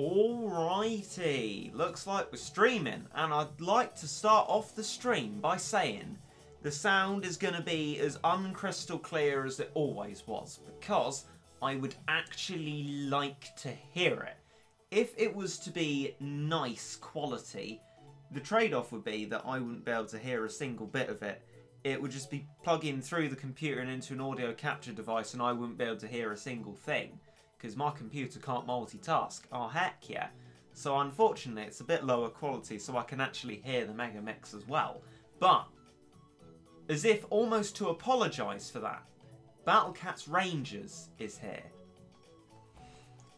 Alrighty, looks like we're streaming, and I'd like to start off the stream by saying the sound is going to be as uncrystal clear as it always was, because I would actually like to hear it. If it was to be nice quality, the trade-off would be that I wouldn't be able to hear a single bit of it. It would just be plugging through the computer and into an audio capture device, and I wouldn't be able to hear a single thing. Because my computer can't multitask. Oh, heck yeah. So unfortunately, it's a bit lower quality, so I can actually hear the Mega Mix as well. But, as if almost to apologise for that, Battlecat's Rangers is here.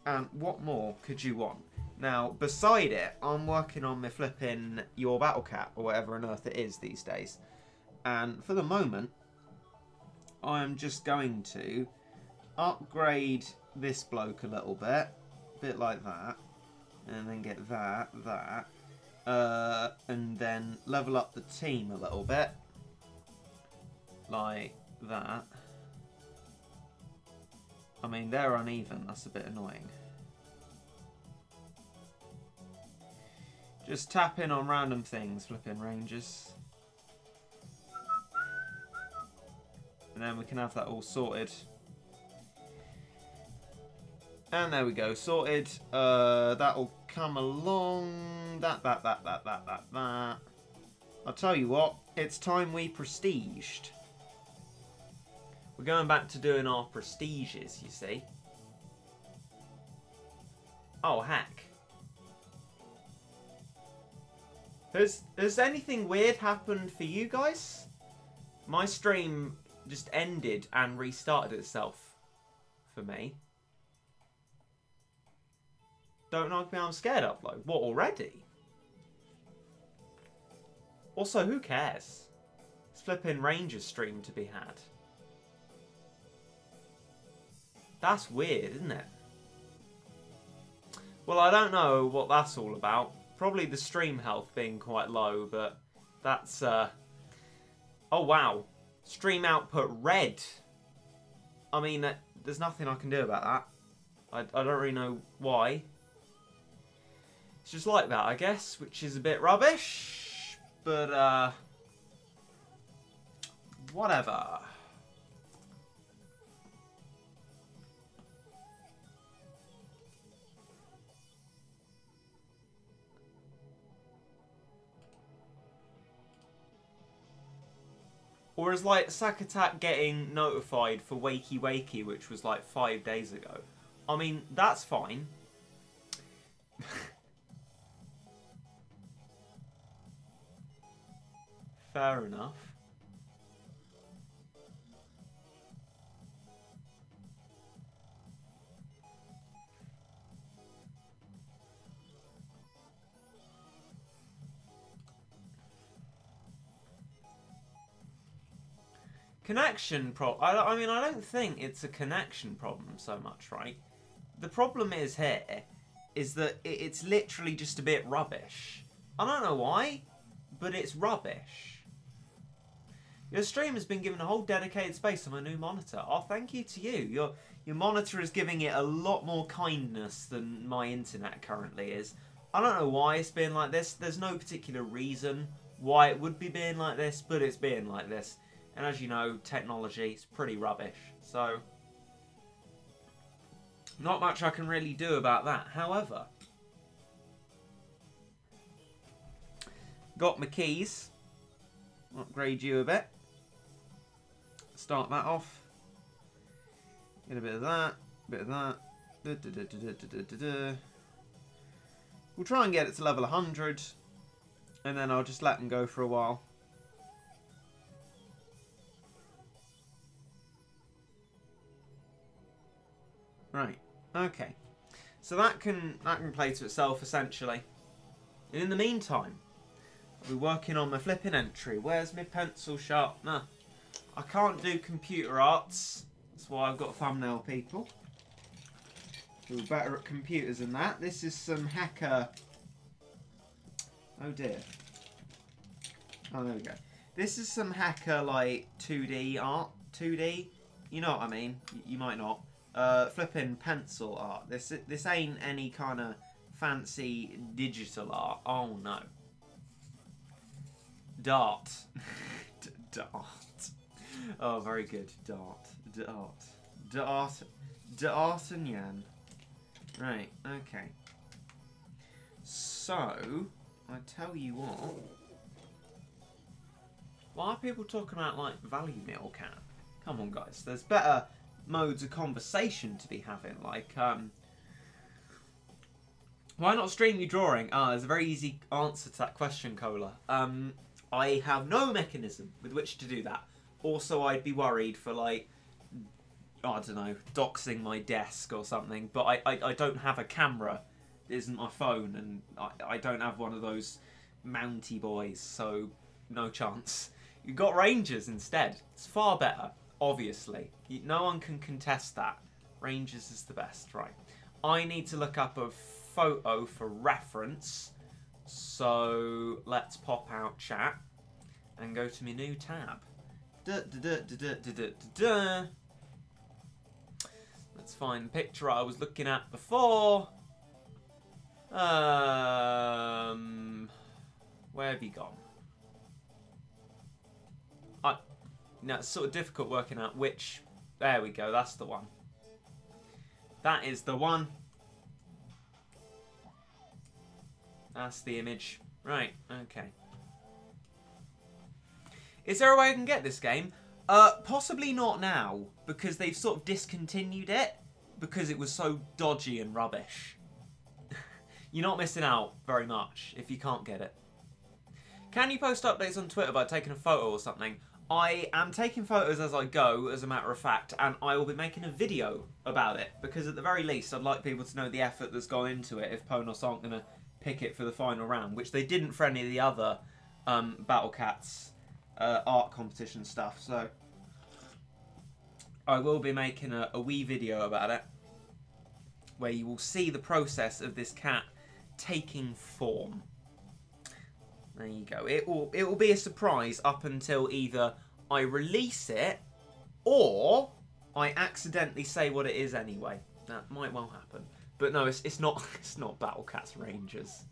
And what more could you want? Now, beside it, I'm working on my flipping Your Battlecat, or whatever on earth it is these days. And for the moment, I'm just going to upgrade this bloke a little bit like that, and then get that, and then level up the team a little bit, like that. I mean, they're uneven, that's a bit annoying. Just tap in on random things, flipping Rangers. And then we can have that all sorted. And there we go, sorted. That'll come along. That. I'll tell you what, it's time we prestiged. We're going back to doing our prestiges, you see. Oh, heck. Has anything weird happened for you guys? My stream just ended and restarted itself for me. Don't knock me, I'm scared upload. What, already? Also, who cares? It's flipping Rangers stream to be had. That's weird, isn't it? Well, I don't know what that's all about. Probably the stream health being quite low, but that's... Oh, wow. Stream output red. I mean, there's nothing I can do about that. I don't really know why. It's just like that, I guess, which is a bit rubbish, but, whatever. Or is, like, Sakatak getting notified for Wakey Wakey, which was, like, 5 days ago. I mean, that's fine. Fair enough. Connection problem. I mean, I don't think it's a connection problem so much, right? The problem is here is that it's literally just a bit rubbish. I don't know why, but it's rubbish. Your stream has been given a whole dedicated space on my new monitor. Oh, thank you to you. Your monitor is giving it a lot more kindness than my internet currently is. I don't know why it's being like this. There's no particular reason why it would be being like this, but it's being like this. And as you know, technology is pretty rubbish. So, not much I can really do about that. However, got my keys. Upgrade you a bit. Start that off. Get a bit of that, bit of that. We'll try and get it to level 100, and then I'll just let them go for a while. Right. Okay. So that can play to itself essentially. And in the meantime, I'll be working on my flipping entry. Where's my pencil sharpener? I can't do computer arts. That's why I've got thumbnail people who are better at computers than that. This is some hacker... Oh dear. Oh, there we go. This is some hacker, like, 2D art. 2D? You know what I mean. You might not. Flipping pencil art. This ain't any kind of fancy digital art. Oh no. Dart. Dart. Oh, very good. Dart. Dart. Dart. D'Artagnan. Right, okay. So, I tell you what. Why are people talking about, like, value meal cat? Come on, guys. There's better modes of conversation to be having. Like, why not stream you drawing? There's a very easy answer to that question, Cola. I have no mechanism with which to do that. Also, I'd be worried for, like, I don't know, doxing my desk or something. But I don't have a camera. It isn't my phone. And I don't have one of those Mounty boys. So, no chance. You've got Rangers instead. It's far better, obviously. No one can contest that. Rangers is the best. Right. I need to look up a photo for reference. So, let's pop out chat and go to my new tab. Let's find the picture I was looking at before. Where have you gone? No, it's sort of difficult working out which... There we go, that's the one. That is the one. That's the image. Right, okay. Is there a way I can get this game? Possibly not now, because they've sort of discontinued it, because it was so dodgy and rubbish. You're not missing out very much if you can't get it. Can you post updates on Twitter by taking a photo or something? I am taking photos as I go, as a matter of fact, and I will be making a video about it, because at the very least I'd like people to know the effort that's gone into it if Ponos aren't going to pick it for the final round, which they didn't for any of the other Battlecats art competition stuff. So I will be making a wee video about it, where you will see the process of this cat taking form. There you go. It will be a surprise up until either I release it or I accidentally say what it is anyway. That might well happen. But no, it's not Battlecats Rangers.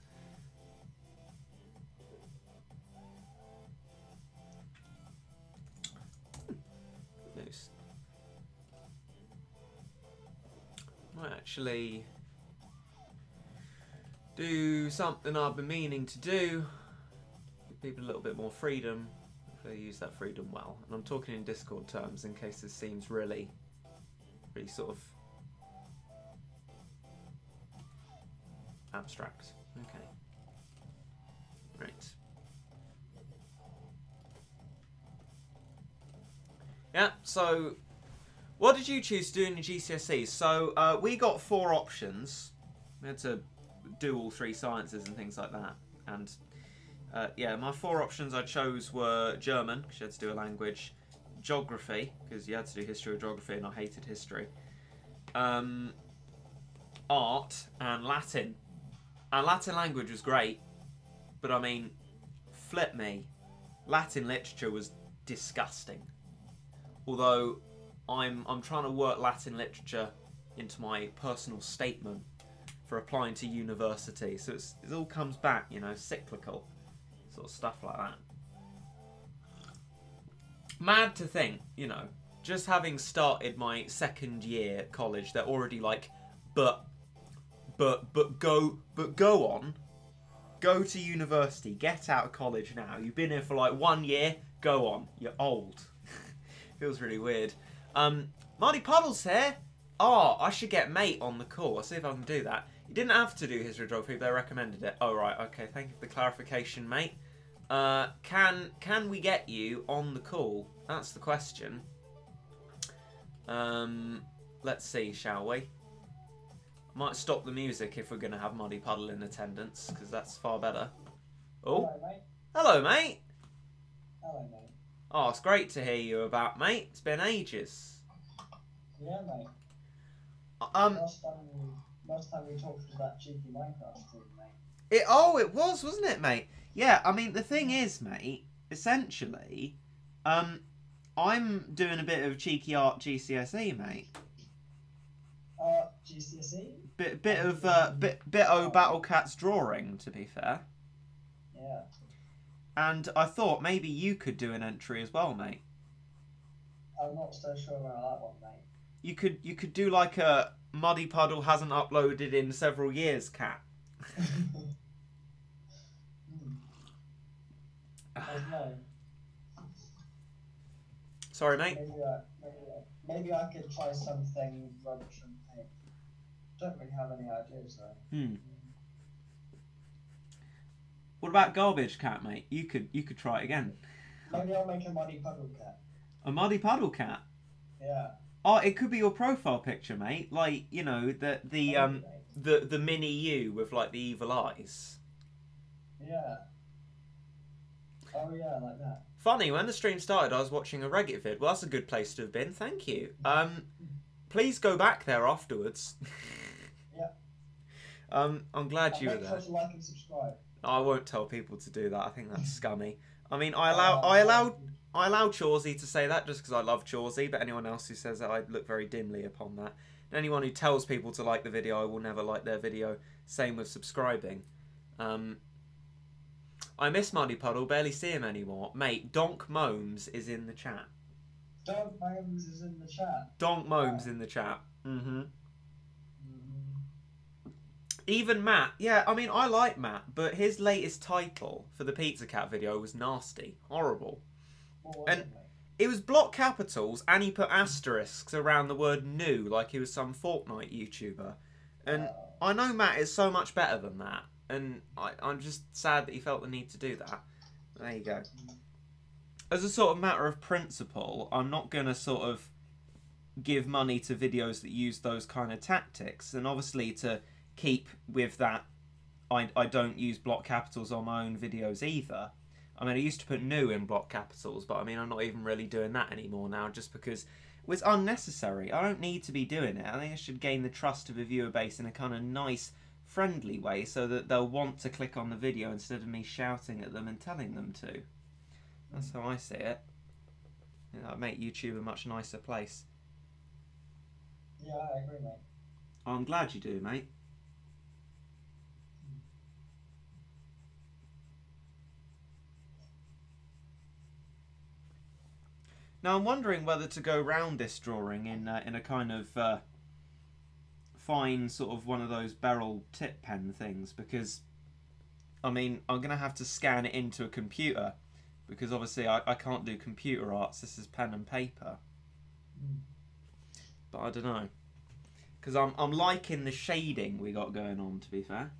Good news. Might actually do something I've been meaning to do. Give people a little bit more freedom if they use that freedom well. And I'm talking in Discord terms in case this seems really sort of abstract. Okay. Right. Yeah, so what did you choose to do in your GCSEs? So we got 4 options. We had to do all 3 sciences and things like that. And yeah, my 4 options I chose were German, because you had to do a language, geography, because you had to do history or geography, and I hated history, art, and Latin. And Latin language was great, but I mean, flip me, Latin literature was disgusting. Although I'm trying to work Latin literature into my personal statement for applying to university, so it all comes back, you know, cyclical sort of stuff like that. Mad to think, you know, just having started my 2nd year at college, they're already like, but go on, go to university, get out of college now. You've been here for like 1 year, go on, you're old. Feels really weird. Muddypuddle's here. Oh, I should get Mate on the call. I'll see if I can do that. You didn't have to do history geography, they recommended it. Oh, right, okay, thank you for the clarification, Mate. Can we get you on the call? That's the question. Let's see, shall we? I might stop the music if we're going to have Muddypuddle in attendance, because that's far better. Oh, hello, mate. Hello, mate. Hello, mate. Oh, it's great to hear you about, mate. It's been ages. Yeah, mate. Last time we talked was that cheeky Minecraft stream, mate. It was, wasn't it, mate? Yeah, I mean, the thing is, mate, essentially, I'm doing a bit of cheeky art GCSE, mate. GCSE? bit of yourbattlecat's drawing, to be fair. Yeah. And I thought maybe you could do an entry as well, mate. I'm not so sure about that one, mate. You could do like a muddypuddle hasn't uploaded in several years, cat. No. Sorry, mate. Maybe I could try something rubbish and paint. Don't really have any ideas though. What about garbage cat, mate? You could try it again. Maybe I'll make a muddypuddle cat. A muddypuddle cat. Yeah. Oh, it could be your profile picture, mate. Like, you know, the mini you with like the evil eyes. Yeah. Oh yeah, like that. Funny, when the stream started, I was watching a Reddit vid. Well, that's a good place to have been. Thank you. Please go back there afterwards. Yeah. I'm glad you were there. Make sure to like and subscribe. I won't tell people to do that. I think that's scummy. I mean, I allow Chawsey to say that just because I love Chawsey, but anyone else who says that, I look very dimly upon that. And anyone who tells people to like the video, I will never like their video. Same with subscribing. I miss muddypuddle, barely see him anymore. Mate, Donk Momes is in the chat. Donk Momes is in the chat. Donk Momes in the chat. Even Matt. Yeah, I mean, I like Matt, but his latest title for the Pizza Cat video was nasty. Horrible. And it was block capitals, and he put asterisks around the word new, like he was some Fortnite YouTuber. And I know Matt is so much better than that. And I'm just sad that he felt the need to do that. There you go. As a sort of matter of principle, I'm not going to sort of give money to videos that use those kind of tactics. And obviously to keep with that, I don't use block capitals on my own videos either. I mean, I used to put new in block capitals, but I mean, I'm not even really doing that anymore now just because it was unnecessary. I don't need to be doing it. I think I should gain the trust of a viewer base in a kind of nice, friendly way so that they'll want to click on the video instead of me shouting at them and telling them to. That's how I see it. You know, that'd make YouTube a much nicer place. Yeah, I agree, mate. I'm glad you do, mate. Now I'm wondering whether to go round this drawing in a kind of fine sort of one of those barrel tip pen things, because I mean I'm gonna have to scan it into a computer because obviously I can't do computer arts. This is pen and paper. But I don't know, because I'm liking the shading we got going on, to be fair.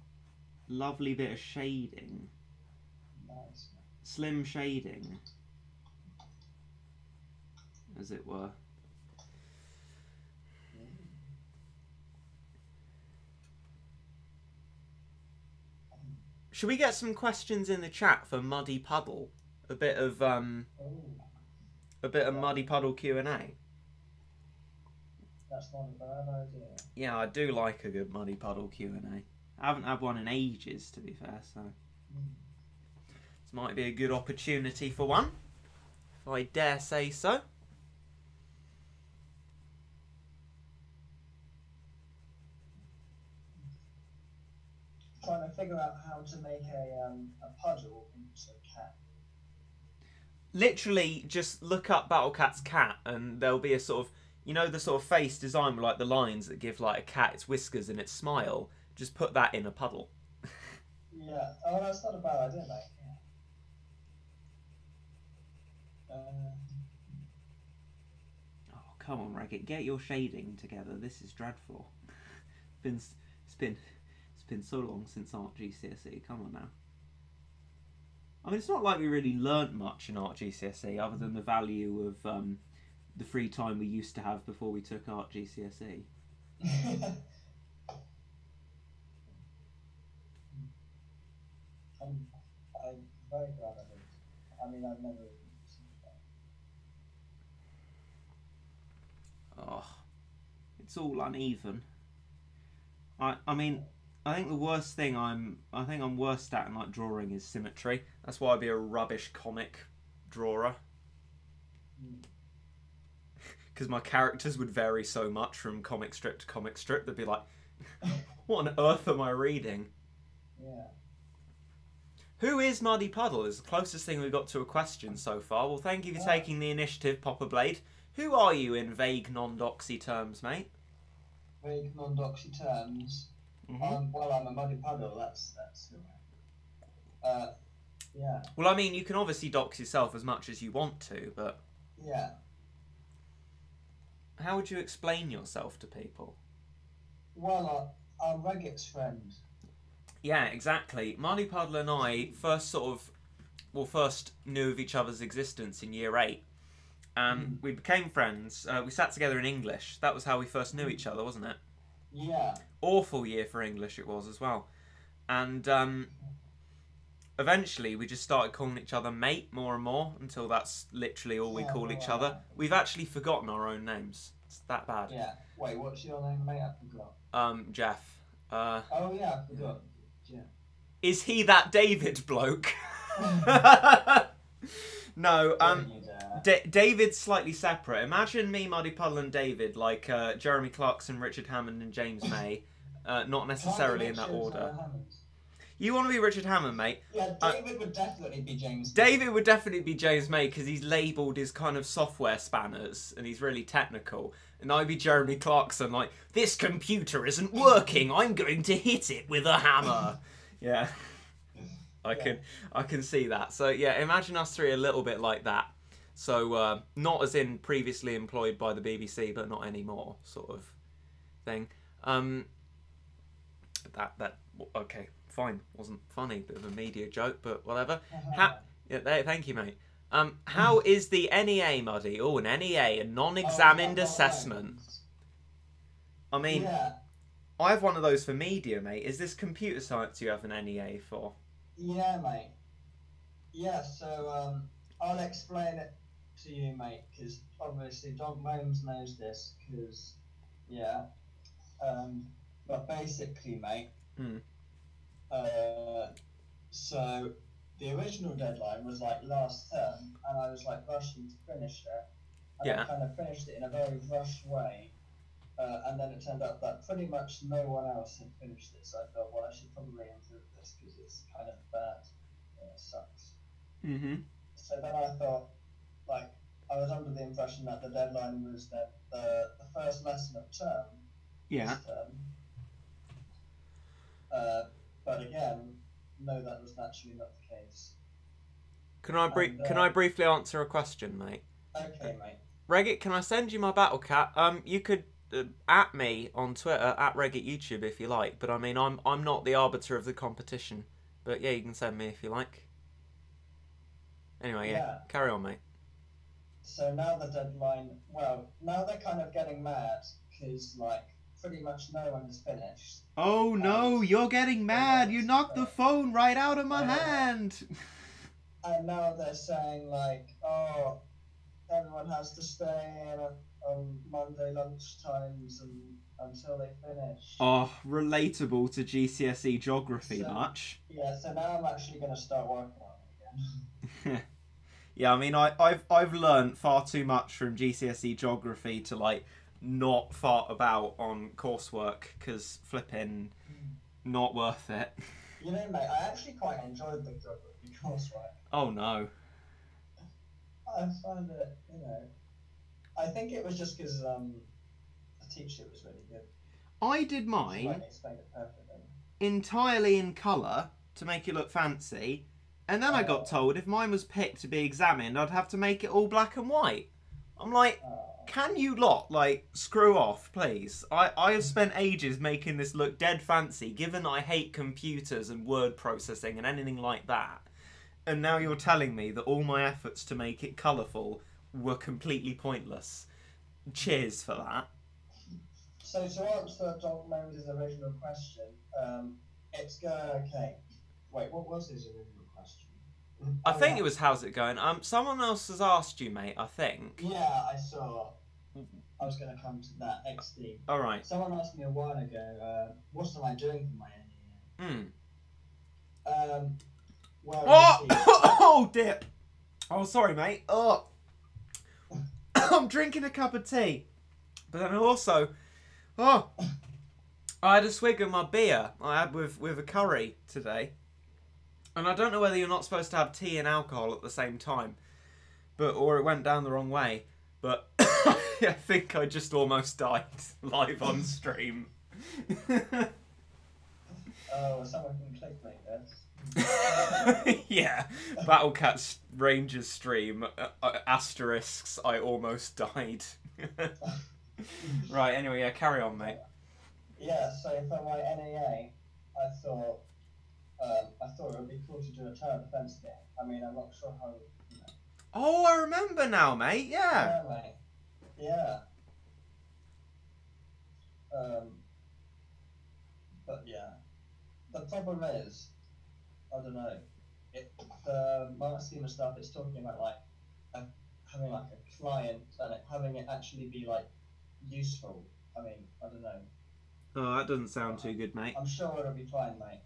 Lovely bit of shading. Nice. Slim shading, as it were. Should we get some questions in the chat for muddypuddle? A bit of muddypuddle Q&A. That's not a bad idea. Yeah, I do like a good muddypuddle Q&A. I haven't had one in ages, to be fair, so this might be a good opportunity for one, if I dare say so. Trying to figure out how to make a puddle into a cat. Literally, just look up Battlecat's cat, and there'll be a sort of, you know, the sort of face design with like the lines that give like a cat its whiskers and its smile. Just put that in a puddle. Yeah. Oh, that's not a bad idea, mate. Yeah. Oh, come on, Raggett, get your shading together. This is dreadful. It's been so long since Art GCSE. Come on now. I mean, it's not like we really learnt much in Art GCSE other than the value of the free time we used to have before we took Art GCSE. I'm very glad I did. I mean, I've never even seen that. Oh, it's all uneven. I mean, I think the worst thing I'm worst at in like drawing is symmetry. That's why I'd be a rubbish comic drawer. Because my characters would vary so much from comic strip to comic strip. They'd be like What on earth am I reading? Yeah. Who is Muddypuddle is the closest thing we've got to a question so far. Well, thank you for taking the initiative, Popperblade. Who are you in vague, non-doxy terms, mate? Vague non-doxy terms. Well, I'm a muddypuddle. That's who I am. Yeah. Well, I mean, you can obviously dox yourself as much as you want to, but... Yeah. How would you explain yourself to people? Well, I'm Regget's friend. Yeah, exactly. Muddypuddle and I first knew of each other's existence in year 8. And we became friends. We sat together in English. That was how we first knew each other, wasn't it? Yeah. Awful year for English it was as well. And eventually we just started calling each other mate more and more until that's literally all we call each other. We've actually forgotten our own names. It's that bad. Yeah. Wait, what's your name, mate? I forgot. Jeff. Oh yeah, I forgot. Yeah. Is he that David bloke? No, David's slightly separate. Imagine me, Muddypuddle and David, like Jeremy Clarkson, Richard Hammond and James May. Not necessarily in that order. You want to be Richard Hammond, mate? Yeah, David would definitely be James May. David would definitely be James May because he's labelled his kind of software spanners and he's really technical. And I'd be Jeremy Clarkson, like, this computer isn't working, I'm going to hit it with a hammer. Yeah. I can see that. So yeah, imagine us three a little bit like that. So not as in previously employed by the BBC, but not anymore, sort of thing. Okay, fine, wasn't funny, bit of a media joke, but whatever. Thank you, mate. How is the NEA, Muddy? Oh, an NEA, a non-examined assessment. I mean, I have one of those for media, mate. Is this computer science you have an NEA for? Yeah, mate. Yeah, so I'll explain it to you, mate, because obviously Doc Momes knows this, because, yeah. But basically, mate, so the original deadline was like last term, and I was like rushing to finish it. And I kind of finished it in a very rushed way. And then it turned out that pretty much no one else had finished it, so I thought, well, I should probably improve this because it's kind of bad. It sucks. So then I thought, like, I was under the impression that the deadline was that the first lesson of term. Yeah. This term. But again, no, that was naturally not the case. Can I briefly answer a question, mate? Okay, mate. Regget, can I send you my battlecat? You could at me on Twitter at Regget YouTube if you like, but I mean I'm not the arbiter of the competition. But yeah, you can send me if you like. Anyway, yeah. Carry on, mate. So now the deadline. Well, now they're kind of getting mad because like pretty much no one has finished. Oh no, you're getting mad! You knocked the phone right out of my hand. And now they're saying like, oh, everyone has to stay in on Monday lunchtimes until they finish. Oh, relatable to GCSE geography much. Yeah, so now I'm actually going to start working on it again. Yeah, I mean, I've learned far too much from GCSE geography to like not fart about on coursework because flipping not worth it. You know, mate, I actually quite enjoyed the geography coursework. Oh no. I find it, I think it was just because the teacher was really good. I did mine entirely in colour to make it look fancy, and then I got told if mine was picked to be examined, I'd have to make it all black and white. I'm like, can you lot, like, screw off, please? I have spent ages making this look dead fancy, given I hate computers and word processing and anything like that. And now you're telling me that all my efforts to make it colourful were completely pointless. Cheers for that. So to answer Doc Momes' original question, it's going okay. Wait, what was his original question? I think it was how's it going. Someone else has asked you, mate, I think. Yeah, I saw. I was going to come to that. XD. Alright. Someone asked me a while ago, what am I doing for my NEA? Well, oh, dip. Oh, sorry, mate. Oh. I'm drinking a cup of tea. But then also, I had a swig of my beer I had with a curry today. And I don't know whether you're not supposed to have tea and alcohol at the same time, or it went down the wrong way. But I think I just almost died live on stream. Oh, someone can clickbait this. Yeah, Battlecat's Rangers stream, asterisks, I almost died. Right, anyway, yeah, carry on, mate. Yeah, so for my NAA, I thought it would be cool to do a tower defense game. I mean, I'm not sure how, you know. Oh, I remember now, mate, yeah. Yeah, mate. Yeah. But yeah. The problem is, I don't know, the Mark scheme of stuff, it's talking about like having like a client and having it actually be like useful. I mean, I don't know. Oh, that doesn't sound too good, mate. I'm sure it'll be fine, mate.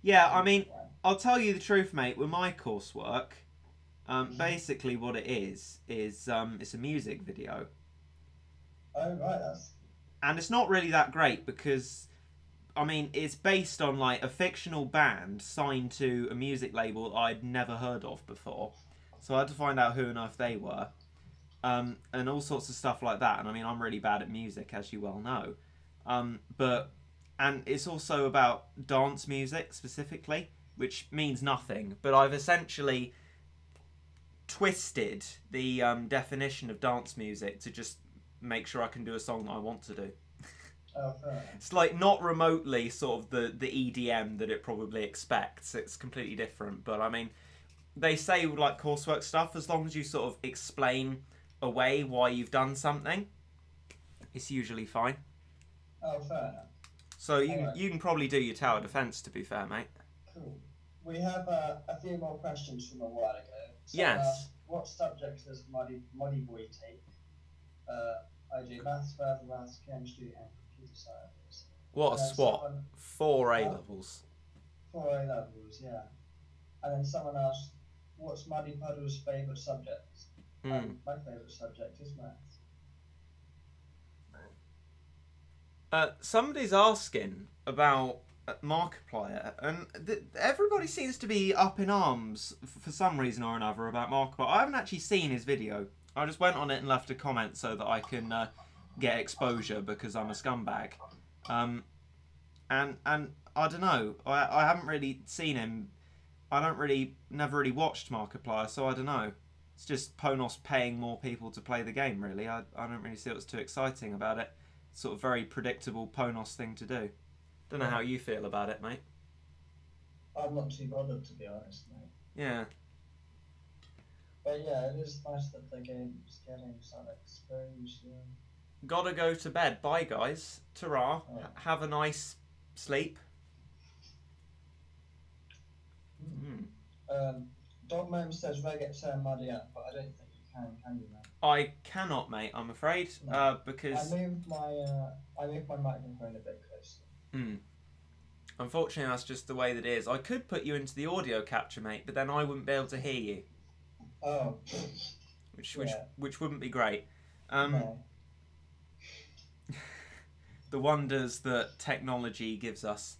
Yeah, I mean, I'll tell you the truth, mate. With my coursework, basically what it is it's a music video. Oh right, and it's not really that great because, I mean, it's based on like a fictional band signed to a music label I'd never heard of before. So I had to find out who and if they were, and all sorts of stuff like that. And I mean, I'm really bad at music, as you well know. And it's also about dance music specifically, which means nothing. But I've essentially twisted the definition of dance music to just make sure I can do a song that I want to do. Oh, fair enough. It's like not remotely sort of the EDM that it probably expects. It's completely different. But I mean, they say like coursework stuff, as long as you sort of explain away why you've done something, it's usually fine. Oh, fair enough. So you can probably do your tower defense, to be fair, mate. Cool. We have a few more questions from a while ago. Yes. What subjects does Muddy Boy take? I do maths, further maths, chemistry, and computer science. What a swap. 4 A-levels. 4 A-levels, yeah. And then someone asked, what's Muddypuddle's favourite subject? My favourite subject is maths. Somebody's asking about Markiplier, and everybody seems to be up in arms for some reason or another about Markiplier. I haven't actually seen his video. I just went on it and left a comment so that I can get exposure because I'm a scumbag. And I don't know. I haven't really seen him. Never really watched Markiplier, so I don't know. It's just Ponos paying more people to play the game, really. I don't really see what's too exciting about it. Sort of very predictable Ponos thing to do. Don't know how you feel about it, mate. I'm not too bothered, to be honest, mate. Yeah. But yeah, it is nice that the game's getting some exposure. Gotta go to bed. Bye, guys. Ta-ra. Oh. Have a nice sleep. Dogman says Reggae turn muddy up, but I don't think you can you, mate? I cannot, mate, I'm afraid, No. because... I moved my microphone a bit closer. Unfortunately, that's just the way that it is. I could put you into the audio capture, mate, but then I wouldn't be able to hear you. Oh. Which wouldn't be great. No. The wonders that technology gives us.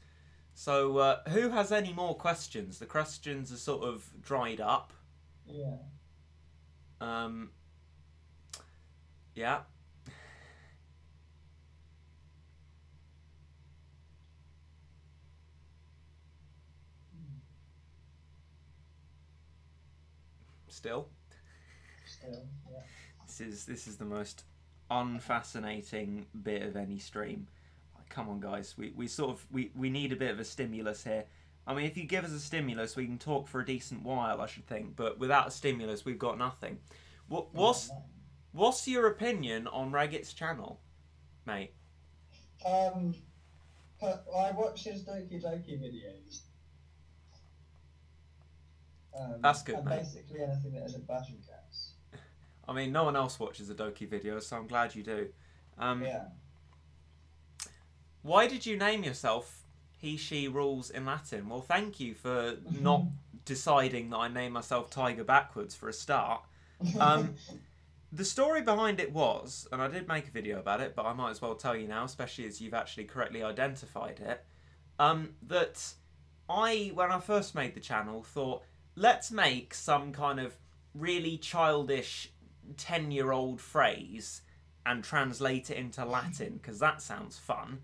So, who has any more questions? The questions are sort of dried up. Yeah. Yeah. Still, yeah. This is the most unfascinating bit of any stream. Come on, guys, we need a bit of a stimulus here. I mean, if you give us a stimulus, we can talk for a decent while, I should think. But without a stimulus, we've got nothing. What's your opinion on Raggit's channel, mate? I watch his Doki Doki videos. That's good, and mate. Basically anything that isn't Battlecats. I mean, no one else watches the Doki videos, so I'm glad you do. Yeah. Why did you name yourself He, She Rules in Latin? Well, thank you for not deciding that I name myself Tiger backwards for a start. The story behind it was, and I did make a video about it, but I might as well tell you now, especially as you've actually correctly identified it, that when I first made the channel, thought, let's make some kind of really childish 10-year-old phrase and translate it into Latin, because that sounds fun.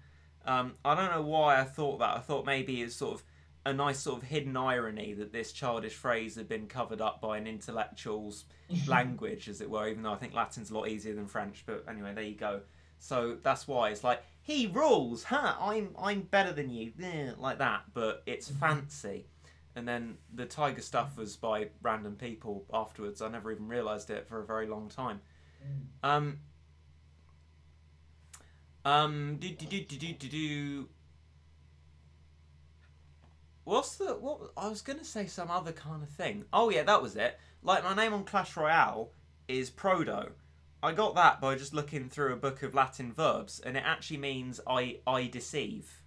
I don't know why I thought that. I thought maybe it's sort of a nice sort of hidden irony that this childish phrase had been covered up by an intellectual's language, as it were, even though I think Latin's a lot easier than French. But anyway, there you go. So that's why it's like, he rules, huh? I'm better than you, like that. But it's fancy. And then the tiger stuff was by random people afterwards. I never even realised it for a very long time. What I was gonna say some other kind of thing. Oh yeah, that was it. Like, my name on Clash Royale is Prodo. I got that by just looking through a book of Latin verbs, and it actually means I deceive.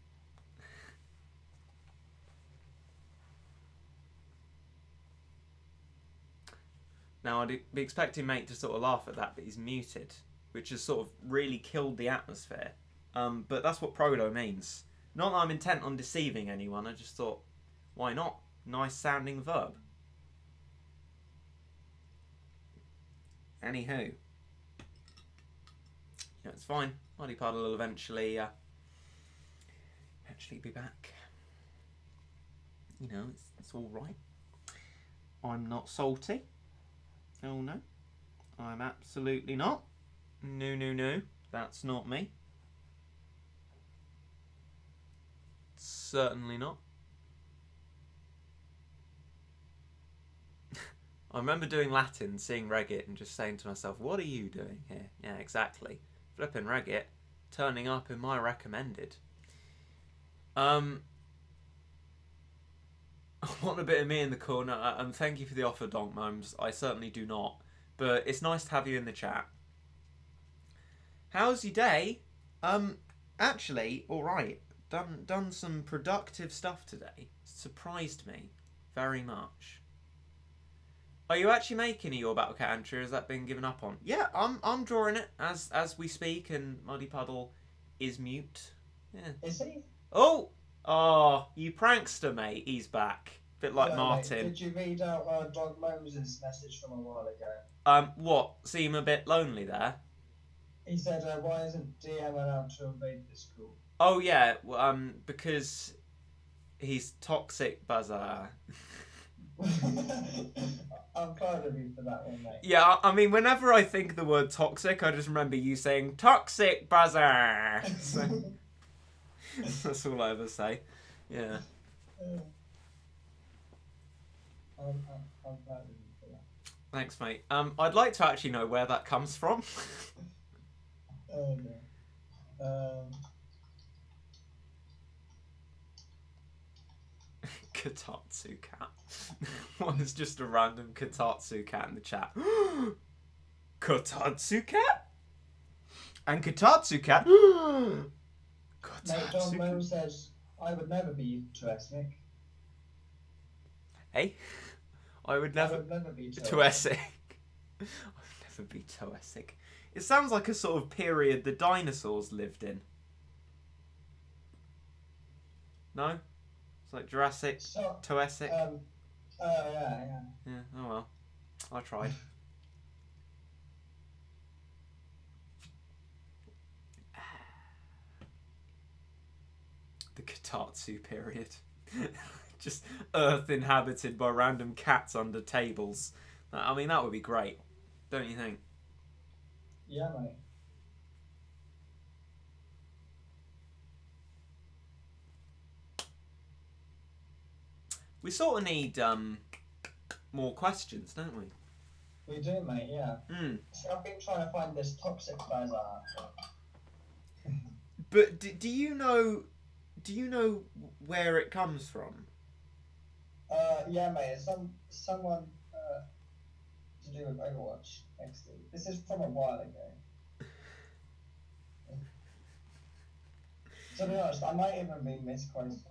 Now, I'd be expecting mate to sort of laugh at that, but he's muted, which has sort of really killed the atmosphere. But that's what Prodo means. Not that I'm intent on deceiving anyone, I just thought, why not? Nice sounding verb. Anywho. Yeah, it's fine. Muddypuddle will eventually be back. You know, it's alright. I'm not salty. Oh no. I'm absolutely not. No, no, no. That's not me. Certainly not. I remember doing Latin, seeing Regit, and just saying to myself, what are you doing here? Yeah, exactly. Flipping Regit, turning up in my recommended. I want a bit of me in the corner, and thank you for the offer, Donk Momes. I certainly do not. But it's nice to have you in the chat. How's your day? Actually, alright. Done some productive stuff today. Surprised me very much. Are you actually making a Your Battlecat entry, or has that been given up on? Yeah, I'm drawing it as we speak, and Muddypuddle is mute. Yeah. Is he? Oh, you prankster, mate. He's back. Bit like Martin. Mate, did you read out Dog Moses' message from a while ago? What? Seem a bit lonely there? He said, why isn't DM allowed to invade this school? Oh yeah, because he's toxic, Bazaar. I'm proud of you for that one, mate. Yeah, I mean, whenever I think the word toxic, I just remember you saying toxic, Bazaar. So, that's all I ever say. Yeah. I'm proud of you for that. Thanks, mate. I'd like to actually know where that comes from. Oh no. Kotatsu cat. What is just a random Kotatsu cat in the chat? Kotatsu cat? And Kotatsu cat? Mate, John Moe says, I would never be too ethnic. Hey? I would never be Toesic. I would never be Toesic. It sounds like a sort of period the dinosaurs lived in. No? It's like Jurassic, Toesic. Yeah. Yeah, oh well. I tried. The Kotatsu period. Just Earth inhabited by random cats under tables. I mean, that would be great. Don't you think? Yeah, mate. We sort of need more questions, don't we? We do, mate, yeah. So I've been trying to find this toxic bazaar. But do you know where it comes from? Yeah, mate. It's someone to do with Overwatch. Actually, this is from a while ago. To be honest, I might even be misquoting.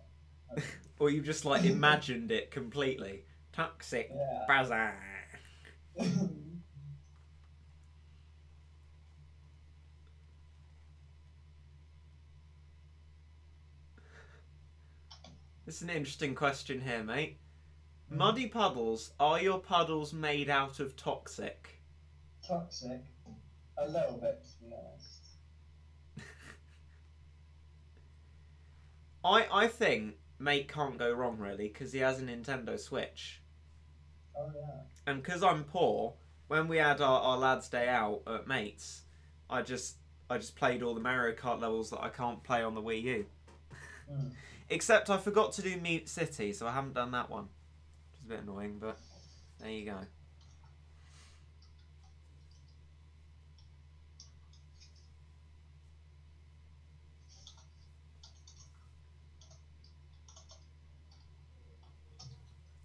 Or you just like imagined it completely. Toxic bazaar. This is an interesting question here, mate. Muddy puddles, are your puddles made out of toxic? Toxic? A little bit, to be honest. I think mate can't go wrong, really, because he has a Nintendo Switch. Oh, yeah. And because I'm poor, when we had our lads' day out at mates, I just played all the Mario Kart levels that I can't play on the Wii U. Except I forgot to do Mute City, so I haven't done that one. Which is a bit annoying, but there you go.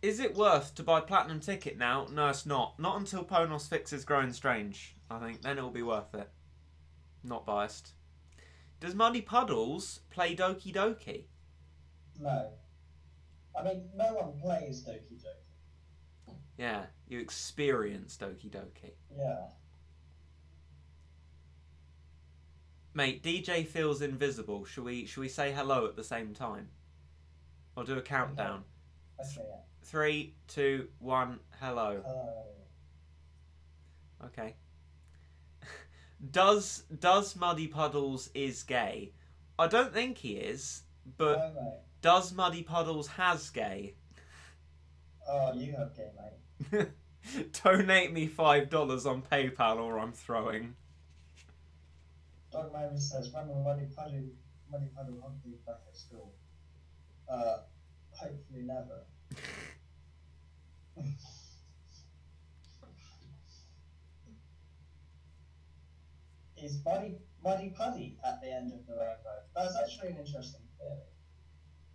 Is it worth to buy Platinum Ticket now? No, it's not. Not until Ponos fixes Growing Strange, I think. Then it'll be worth it. Not biased. Does Muddy Puddles play Doki Doki? No. I mean, no one plays Doki Doki. Yeah, you experience Doki Doki. Yeah. Mate, DJ feels invisible. Should we say hello at the same time? I'll do a countdown. Okay, yeah. 3, 2, 1, hello. Hello. Okay. Does Muddy Puddles is gay? I don't think he is, but No, mate. does Muddy Puddles has gay? Oh, you have gay, mate. Donate me $5 on PayPal or I'm throwing. Dog Mary says, when will Muddy Puddle hunt you back at school? Hopefully never. Is Muddy Puddy at the end of the rainbow? That's actually an interesting theory.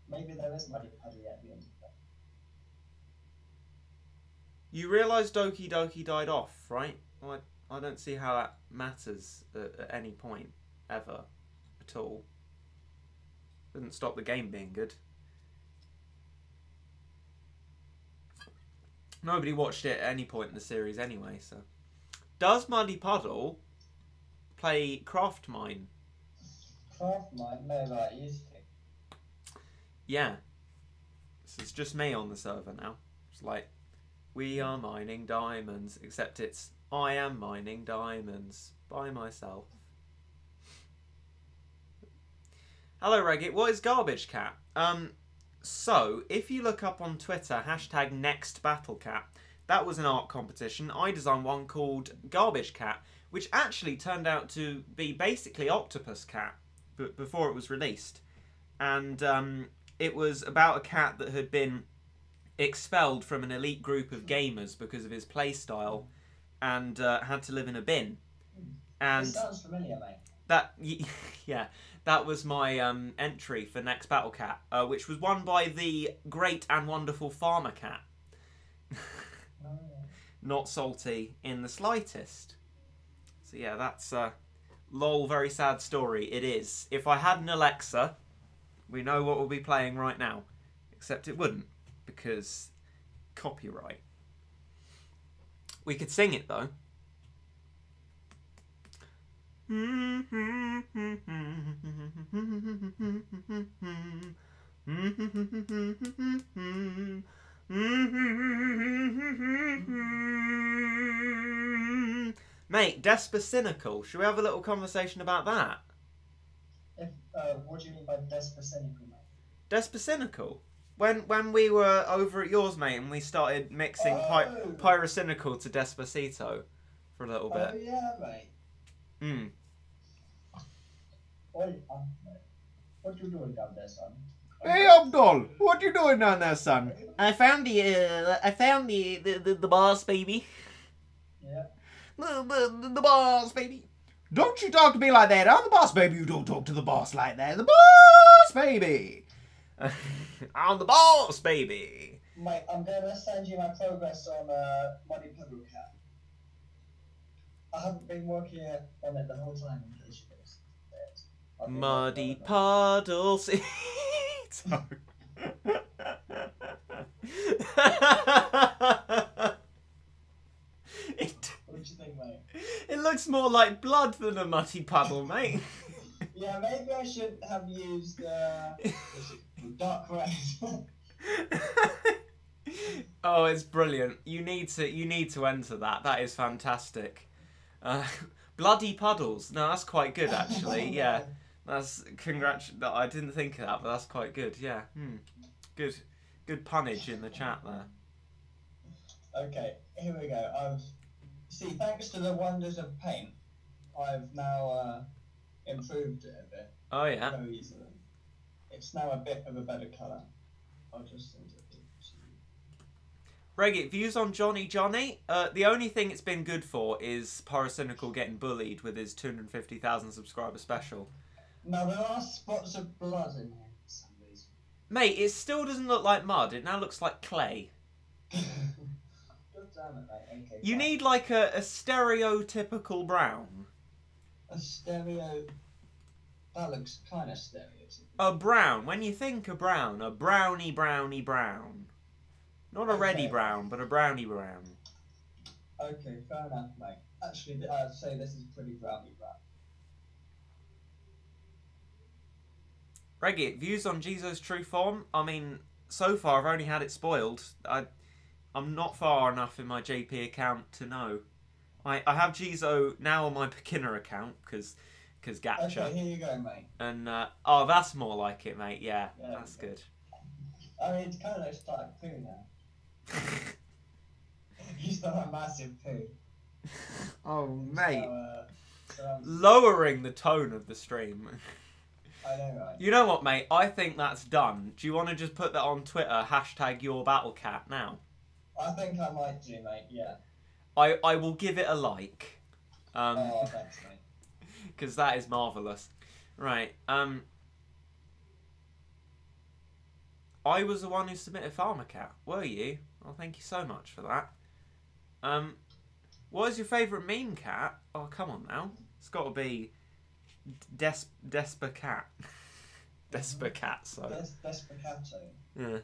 Maybe there is Muddy Puddy at the end of that. You realise Doki Doki died off, right? Well, I don't see how that matters at any point, ever, at all. Doesn't stop the game being good. Nobody watched it at any point in the series anyway, so. Does Muddy Puddle play Craft Mine? Craft Mine? No, but I used to. Yeah. So it's just me on the server now. It's like, we are mining diamonds, except it's, I am mining diamonds by myself. Hello, Reggit. What is Garbage Cat? So, if you look up on Twitter, #NextBattleCat, that was an art competition. I designed one called Garbage Cat, which actually turned out to be basically Octopus Cat before it was released. And it was about a cat that had been expelled from an elite group of gamers because of his playstyle and had to live in a bin. And this sounds familiar, mate. That, yeah. That was my entry for Next Battle Cat, which was won by the great and wonderful Farmer Cat. Not salty in the slightest. So yeah, that's lol, very sad story. It is. If I had an Alexa, we know what we'll be playing right now. Except it wouldn't, because copyright. We could sing it though. Mate, Despacinical. Should we have a little conversation about that? What do you mean by Despacinical, mate? Despacinical? When we were over at yours, mate, and we started mixing Pyrocynical to Despacito for a little bit. Oh, yeah, mate. Oi, what you doing down there, son? Hey, Abdul, what you doing down there, son? I found the boss, baby. Yeah. The boss, baby. Don't you talk to me like that. I'm the boss, baby. You don't talk to the boss like that. The boss, baby. I'm the boss, baby. Mate, I'm gonna send you my progress on muddypuddle cat. I haven't been working on it the whole time in case you guys. Muddy puddles. Sorry. What do you think, mate? It looks more like blood than a muddy puddle, mate. Yeah, maybe I should have used dark red. Oh, it's brilliant. You need to enter that. That is fantastic. Bloody puddles. No, that's quite good actually. Yeah, that's I didn't think of that, but that's quite good. Yeah. Good punnage in the chat there. Okay, here we go. See, thanks to the wonders of paint, I've now improved it a bit. Oh yeah. Very easily. It's now a bit of a better colour. I'll just send it. Reggie, views on Johnny. The only thing it's been good for is Pyrocynical getting bullied with his 250,000 subscriber special. No, there are spots of blood in here for some reason. Mate, it still doesn't look like mud. It now looks like clay. God damn it, mate. Okay, you need like a stereotypical brown. A stereo... That looks kind of stereotypical. A brown. When you think a brownie brown. Not a reddy brown, but a brownie brown. Okay, fair enough, mate. Actually, I'd say this is pretty brownie brown. Reggie, views on Jizo's true form? I mean, so far I've only had it spoiled. I'm not far enough in my JP account to know. I have Jizo now on my beginner account, because gacha. Okay, here you go, mate. And, oh, that's more like it, mate. Yeah, that's good. I mean, it's kind of like starting poo now. He's got a massive poo. Oh, mate. So, lowering the tone of the stream. I know, right? You know what, mate? I think that's done. Do you want to just put that on Twitter? #yourbattlecat now. I think I might do, mate. Yeah. I will give it a like. Oh, thanks, mate. Because that is marvellous. Right. I was the one who submitted Farmer Cat. Were you? Well, thank you so much for that. What is your favourite meme, Cat? Oh, come on now. It's got to be Despercat. Despercat, so. Despercato. Yeah.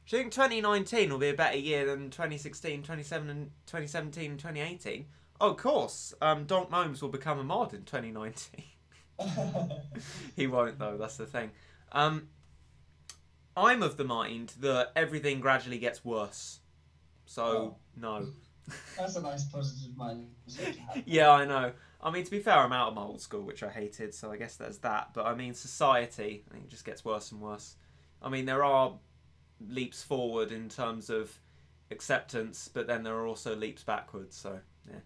Do you think 2019 will be a better year than 2016, 2017, and 2018? Oh, of course. Donk Momes will become a mod in 2019. He won't, though. That's the thing. I'm of the mind that everything gradually gets worse. So, no. That's a nice positive mindset to have. Yeah, I know. I mean, to be fair, I'm out of my old school, which I hated, so I guess there's that. But, I mean, society, I think, just gets worse and worse. I mean, there are leaps forward in terms of acceptance, but then there are also leaps backwards, so, yeah.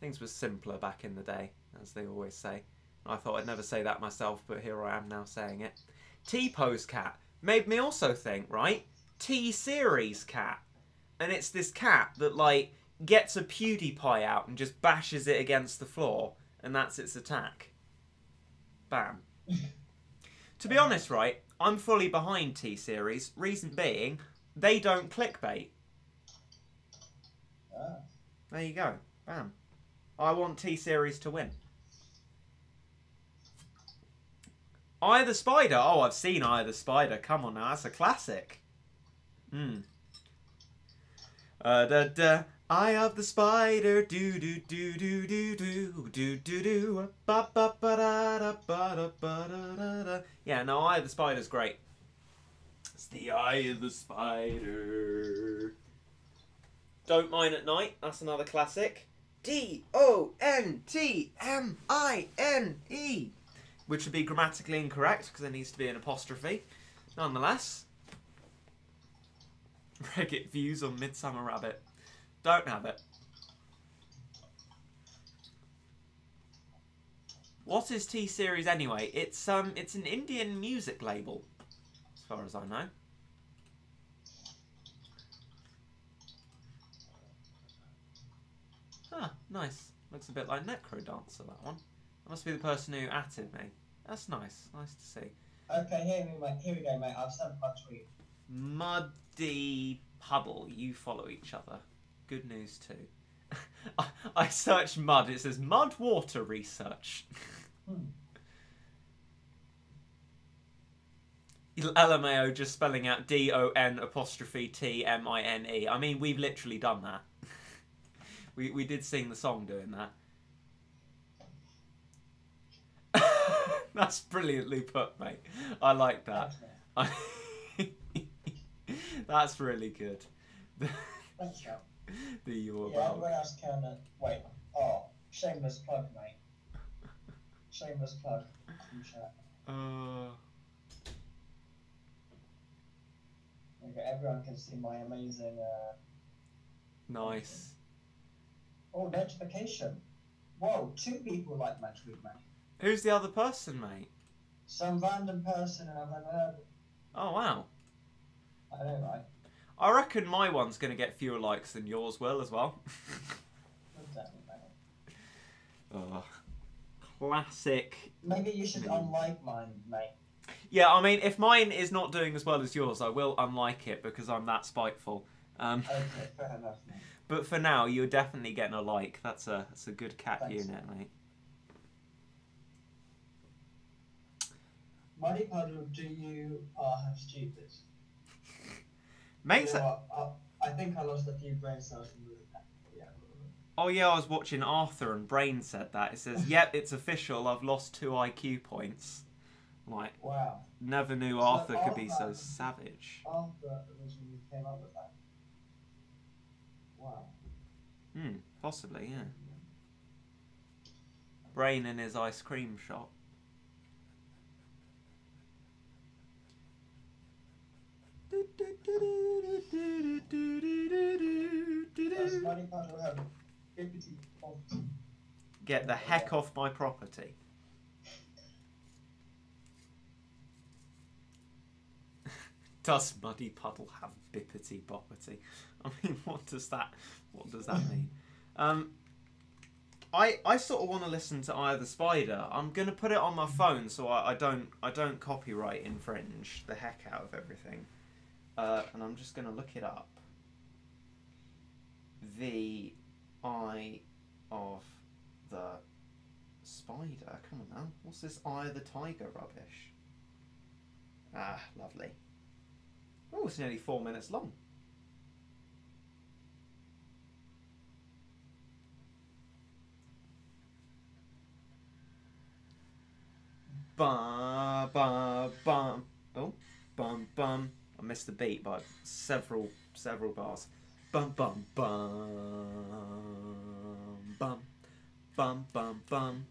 Things were simpler back in the day, as they always say. I thought I'd never say that myself, but here I am now saying it. T-Pose Cat made me also think, right? T-Series Cat. And it's this cat that, like, gets a PewDiePie out and just bashes it against the floor, and that's its attack. Bam. To be honest, right, I'm fully behind T-Series. Reason being, they don't clickbait. Ah. There you go. Bam. I want T-Series to win. Eye of the Spider. Oh, I've seen Eye of the Spider. Come on now, that's a classic. Eye of the Spider. Do do do do do do do do do. Ba ba ba da da ba da ba da da da. Yeah, no, Eye of the Spider's great. It's the Eye of the Spider. Don't Mine at Night. That's another classic. DONTMINE. Which would be grammatically incorrect because there needs to be an apostrophe. Nonetheless. Reddit views on Midsummer Rabbit. Don't have it. What is T-Series anyway? It's an Indian music label, as far as I know. Ah, nice. Looks a bit like Necrodancer, that one. That must be the person who atted me. That's nice. Nice to see. Okay, here we go, mate. I've sent my tweet. Muddypuddle. You follow each other. Good news too. I searched mud. It says mud water research. LMAO just spelling out DON''TMINE. I mean, we've literally done that. We did sing the song doing that. That's brilliantly put, mate. I like that. That's really good. Thanks, Cal. The your Yeah, everyone else can. Wait. Oh, shameless plug, mate. Shameless plug. In chat. Okay, everyone can see my amazing. Nice. Oh, notification. Whoa, 2 people like Match with me. Who's the other person, mate? Some random person and I've never heard. Oh, wow. I know, right? I reckon my one's going to get fewer likes than yours will as well. Oh, classic. Maybe you should unlike mine, mate. Yeah, I mean, if mine is not doing as well as yours, I will unlike it because I'm that spiteful. Okay, fair enough, mate. But for now, you're definitely getting a like. That's a good cat Thanks, unit, mate. Muddypuddle, do you have stupid? Mate, You know what? I think I lost a few brain cells from moving that. Yeah. Oh yeah, I was watching Arthur and Brain said that. It says, yep, it's official, I've lost 2 IQ points. Like, wow. Never knew So Arthur could be so savage. Arthur originally came up with that. Wow. Possibly, yeah. Brain in his ice cream shop. Does Muddypuddle have bippity boppity? Get the heck off my property. Does Muddypuddle have bippity boppity? I mean, what does that mean? I sort of want to listen to Eye of the Spider. I'm gonna put it on my phone so I don't copyright infringe the heck out of everything. And I'm just gonna look it up. The Eye of the Spider. Come on now. What's this Eye of the Tiger rubbish? Ah, lovely. Oh, it's nearly 4 minutes long. Bum, bum, bum. Oh, bum, bum. I missed the beat by several bars. Bum, bum, bum. Bum, bum, bum, bum.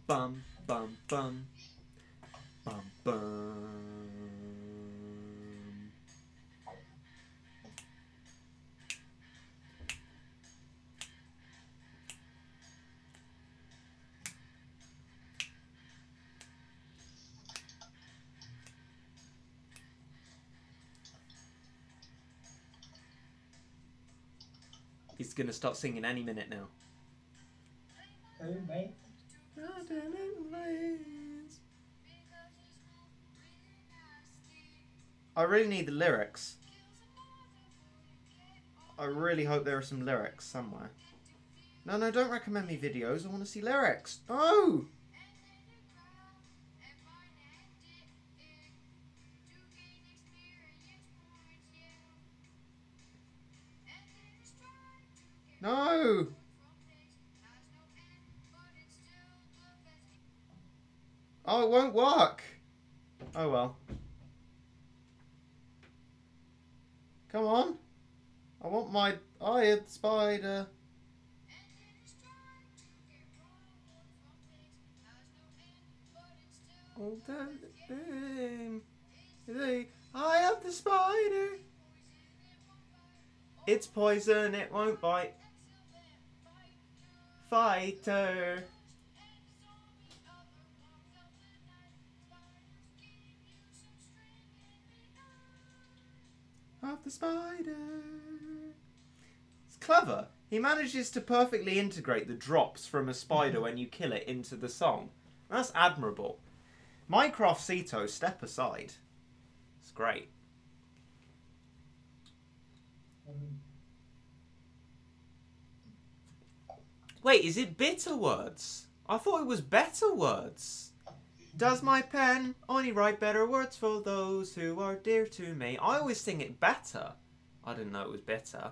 Bum, bum, bum. Bum, bum. He's gonna start singing any minute now. Who, mate? I really need the lyrics. I really hope there are some lyrics somewhere. No, don't recommend me videos. I want to see lyrics. No! No! Oh, it won't work. Oh well. Come on. I want my Eye of the Spider. Oh, the Eye of the Spider. It's poison, it won't bite. Fighter. Of the spider. It's clever. He manages to perfectly integrate the drops from a spider when you kill it into the song. That's admirable. Minecraft Ceto, step aside. It's great. Wait, is it bitter words? I thought it was better words. Does my pen only write better words for those who are dear to me? I always sing it better. I didn't know it was bitter.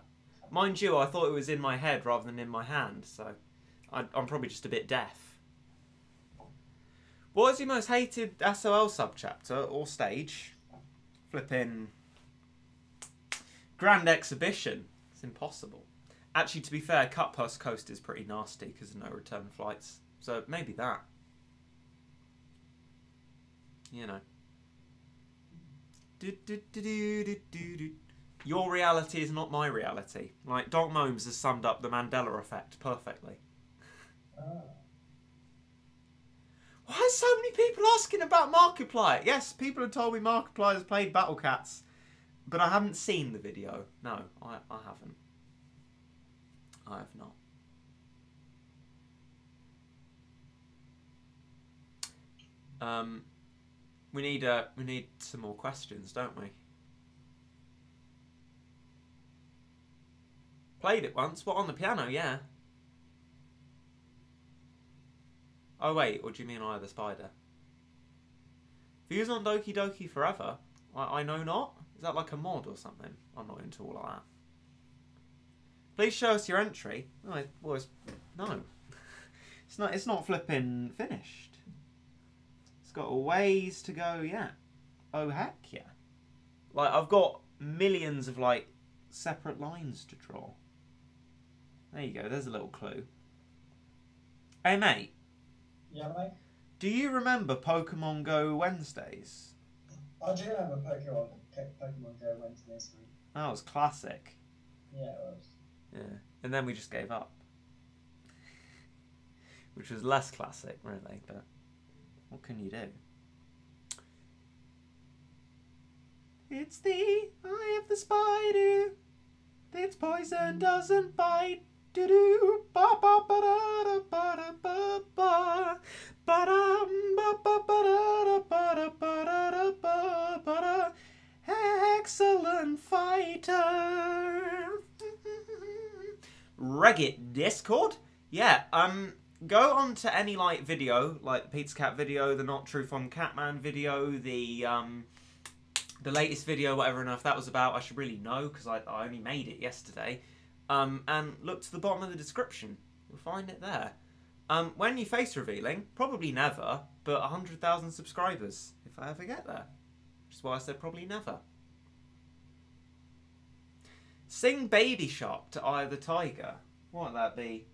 Mind you, I thought it was in my head rather than in my hand, so I'm probably just a bit deaf. What is your most hated SOL subchapter or stage? flipping grand exhibition. It's impossible. Actually, to be fair, Cutpurse Coast is pretty nasty because of no return flights. So maybe that. You know. Your reality is not my reality. Like, Doc Momes has summed up the Mandela effect perfectly. Why are so many people asking about Markiplier? Yes, people have told me Markiplier has played Battlecats, but I haven't seen the video. No, I haven't. I have not. We need some more questions, don't we? Played it once. What, on the piano? Yeah. Oh wait, or do you mean Eye of the Spider? Views on Doki Doki Forever? I know not. Is that like a mod or something? I'm not into all of that. Please show us your entry. No, no. It's not flipping finished. It's got a ways to go yet. Oh heck yeah. Like, I've got millions of like separate lines to draw. There you go, there's a little clue. Hey mate. Yeah, mate? Do you remember Pokemon Go Wednesdays? I do remember Pokemon Go Wednesdays. That was classic. Yeah, it was. Yeah, and then we just gave up. Which was less classic, really, but what can you do? It's the eye of the spider. Its poison doesn't bite. Do-do, ba-ba-ba-da-da-ba-da-ba-ba. Ba-dum, ba-ba-ba-da-da-ba-da-ba-da-ba-da. Excellent fighter. Reddit Discord? Yeah, go on to any like video, like the Pizza Cat video, the Not True Fun Catman video, the latest video, whatever enough that was about. I should really know because I only made it yesterday. And look to the bottom of the description. You'll find it there. When you face revealing, probably never, but 100,000 subscribers if I ever get there. Which is why I said probably never. Sing Baby Shark to Eye of the Tiger. What would that be?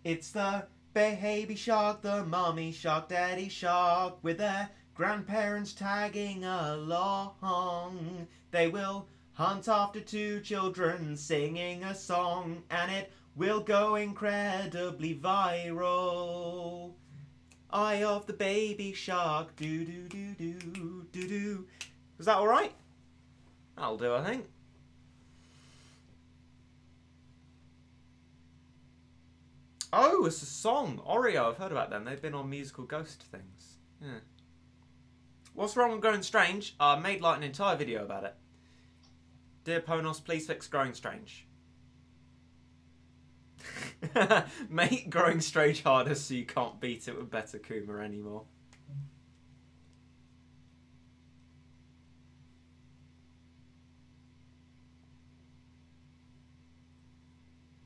It's the baby shark, the mommy shark, daddy shark, with their grandparents tagging along. They will hunt after two children singing a song, and it will go incredibly viral. Eye of the baby shark, do do do do do do. Was that alright? That'll do, I think. Oh, it's a song. Oreo, I've heard about them. They've been on musical ghost things. Yeah. What's wrong with Growing Strange? I made like an entire video about it. Dear Ponos, please fix Growing Strange. Make Growing Strange harder so you can't beat it with Better Kuma anymore.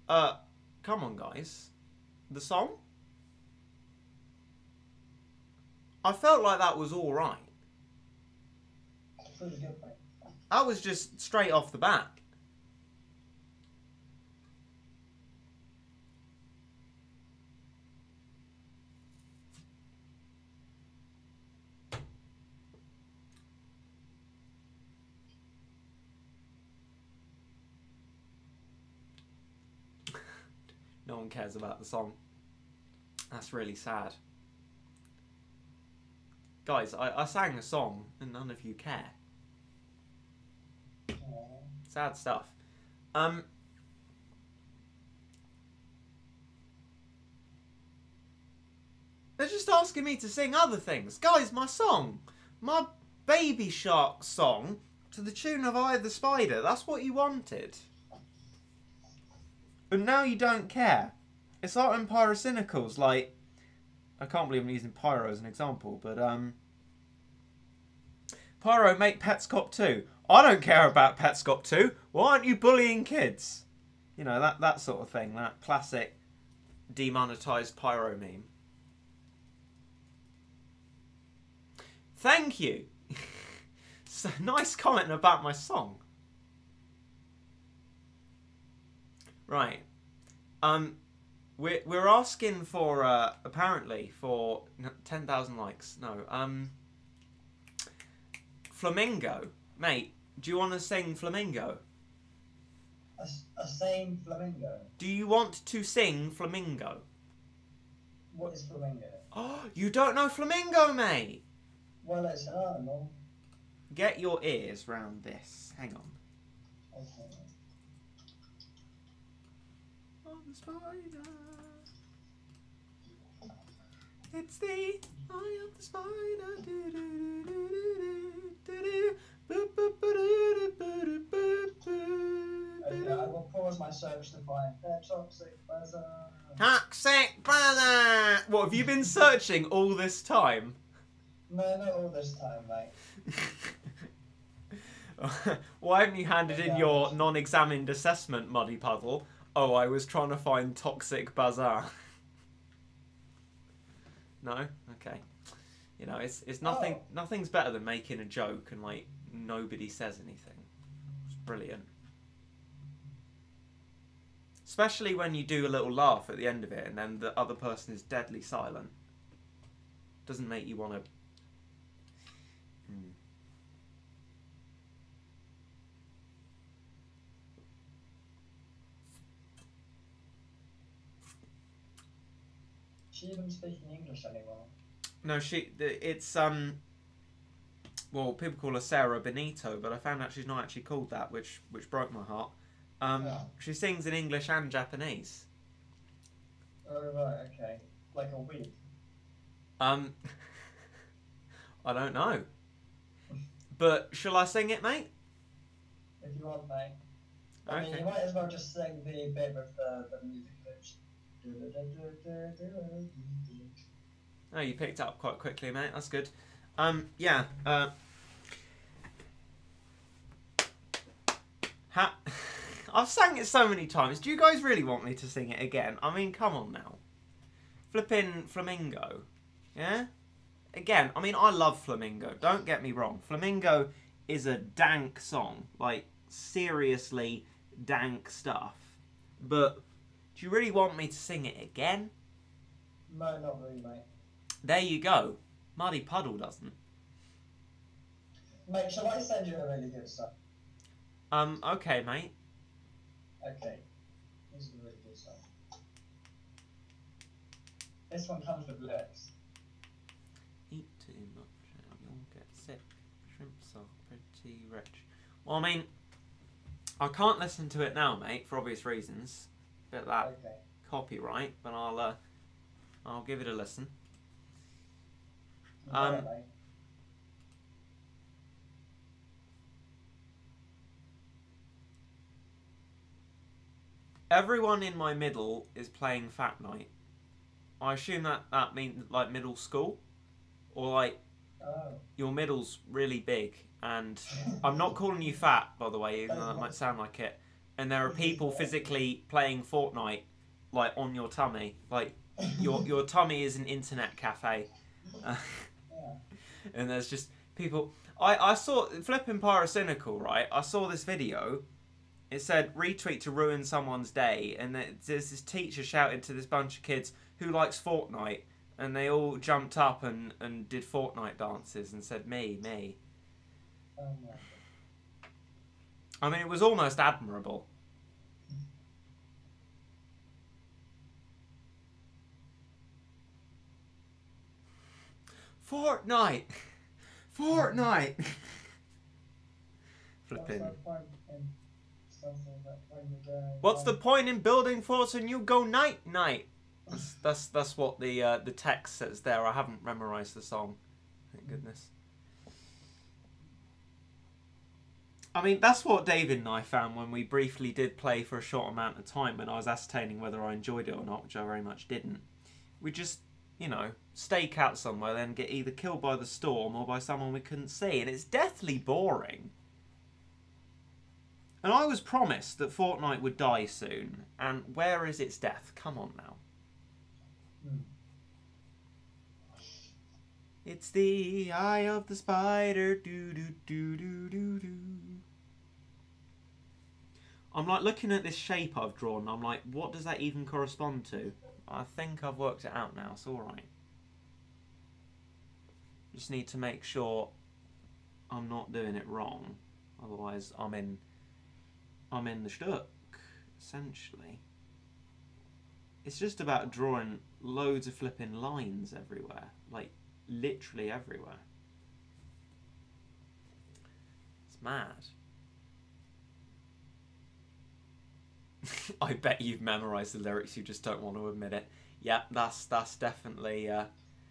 Come on guys. The song? I felt like that was alright. That was just straight off the bat. No one cares about the song. That's really sad. Guys, I sang a song and none of you care. Sad stuff. They're just asking me to sing other things. Guys, my song. My Baby Shark song to the tune of Eye of the Spider. That's what you wanted. And now you don't care. It's like when Pyrocynicals, like... I can't believe I'm using Pyro as an example, but Pyro, make Petscop 2. I don't care about Petscop 2. Why aren't you bullying kids? You know, that sort of thing. That classic demonetized Pyro meme. Thank you. It's a nice comment about my song. Right. We're asking for apparently for 10,000 likes. No. Flamingo, mate. Do you want to sing Flamingo? A same flamingo. Do you want to sing Flamingo? What is flamingo? Oh, you don't know Flamingo, mate. Well, it's an animal. Get your ears round this. Hang on. Okay. Oh, the spider. It's the eye of the spider. Do, do, do, do, do, do, boop, boop, boop, boop, boop, boop. Okay, I will pause my search to find their toxic buzzer. Toxic buzzer. What, have you been searching all this time? No, not all this time, mate. Why haven't you handed in your non-examined assessment, muddypuddle? Oh, I was trying to find toxic bazaar. No? Okay. You know, it's nothing. Oh. Nothing's better than making a joke and like nobody says anything. It's brilliant. Especially when you do a little laugh at the end of it and then the other person is deadly silent. Doesn't make you want to. She even speaking English anymore? No, it's well, people call her Sarah Benito, but I found out she's not actually called that, which broke my heart. Yeah. She sings in English and Japanese. Oh right, okay. Like a week. I don't know. But shall I sing it, mate? If you want, mate. I Okay. mean, you might as well just sing the bit with the music pitch. Oh, you picked up quite quickly, mate. That's good. Yeah. I've sang it so many times. Do you guys really want me to sing it again? I mean, come on now. Flippin' Flamingo. Yeah? Again, I mean, I love Flamingo. Don't get me wrong. Flamingo is a dank song. Like, seriously dank stuff. But do you really want me to sing it again? No, not really, mate. There you go. Muddypuddle doesn't. Mate, shall I send you a really good song? Okay, mate. Okay. This is a really good song. This one comes with lyrics. Eat too much and you'll get sick. Shrimps are pretty rich. Well, I mean, I can't listen to it now, mate, for obvious reasons. Bit that Okay. copyright, but I'll give it a listen. Right, mate. Everyone in my middle is playing Fat Night. I assume that means like middle school, or like Oh. your middle's really big. And I'm not calling you fat, by the way, even though that might sound like it. And there are people physically playing Fortnite, like on your tummy. Like your tummy is an internet cafe. Yeah. And there's just people. I saw flipping Pyrocynical, right? I saw this video. It said retweet to ruin someone's day, and there's this teacher shouting to this bunch of kids who likes Fortnite, and they all jumped up and did Fortnite dances and said me. Oh my God. I mean, it was almost admirable. Fortnite. Flipping. What's the point in building forts and you go night? That's what the text says there. I haven't memorised the song. Thank goodness. I mean, that's what David and I found when we briefly did play for a short amount of time when I was ascertaining whether I enjoyed it or not, which I very much didn't. We just, stake out somewhere, then get either killed by the storm or by someone we couldn't see, and it's deathly boring. And I was promised that Fortnite would die soon, and where is its death? Come on now. It's the eye of the spider. Do do do do do do. I'm like looking at this shape I've drawn. And I'm like, what does that even correspond to? I think I've worked it out now. It's all right. Just need to make sure I'm not doing it wrong. Otherwise, I'm in the shtuck. Essentially, it's just about drawing loads of flipping lines everywhere, like literally everywhere. It's mad. I bet you've memorised the lyrics, you just don't want to admit it. Yeah, that's definitely...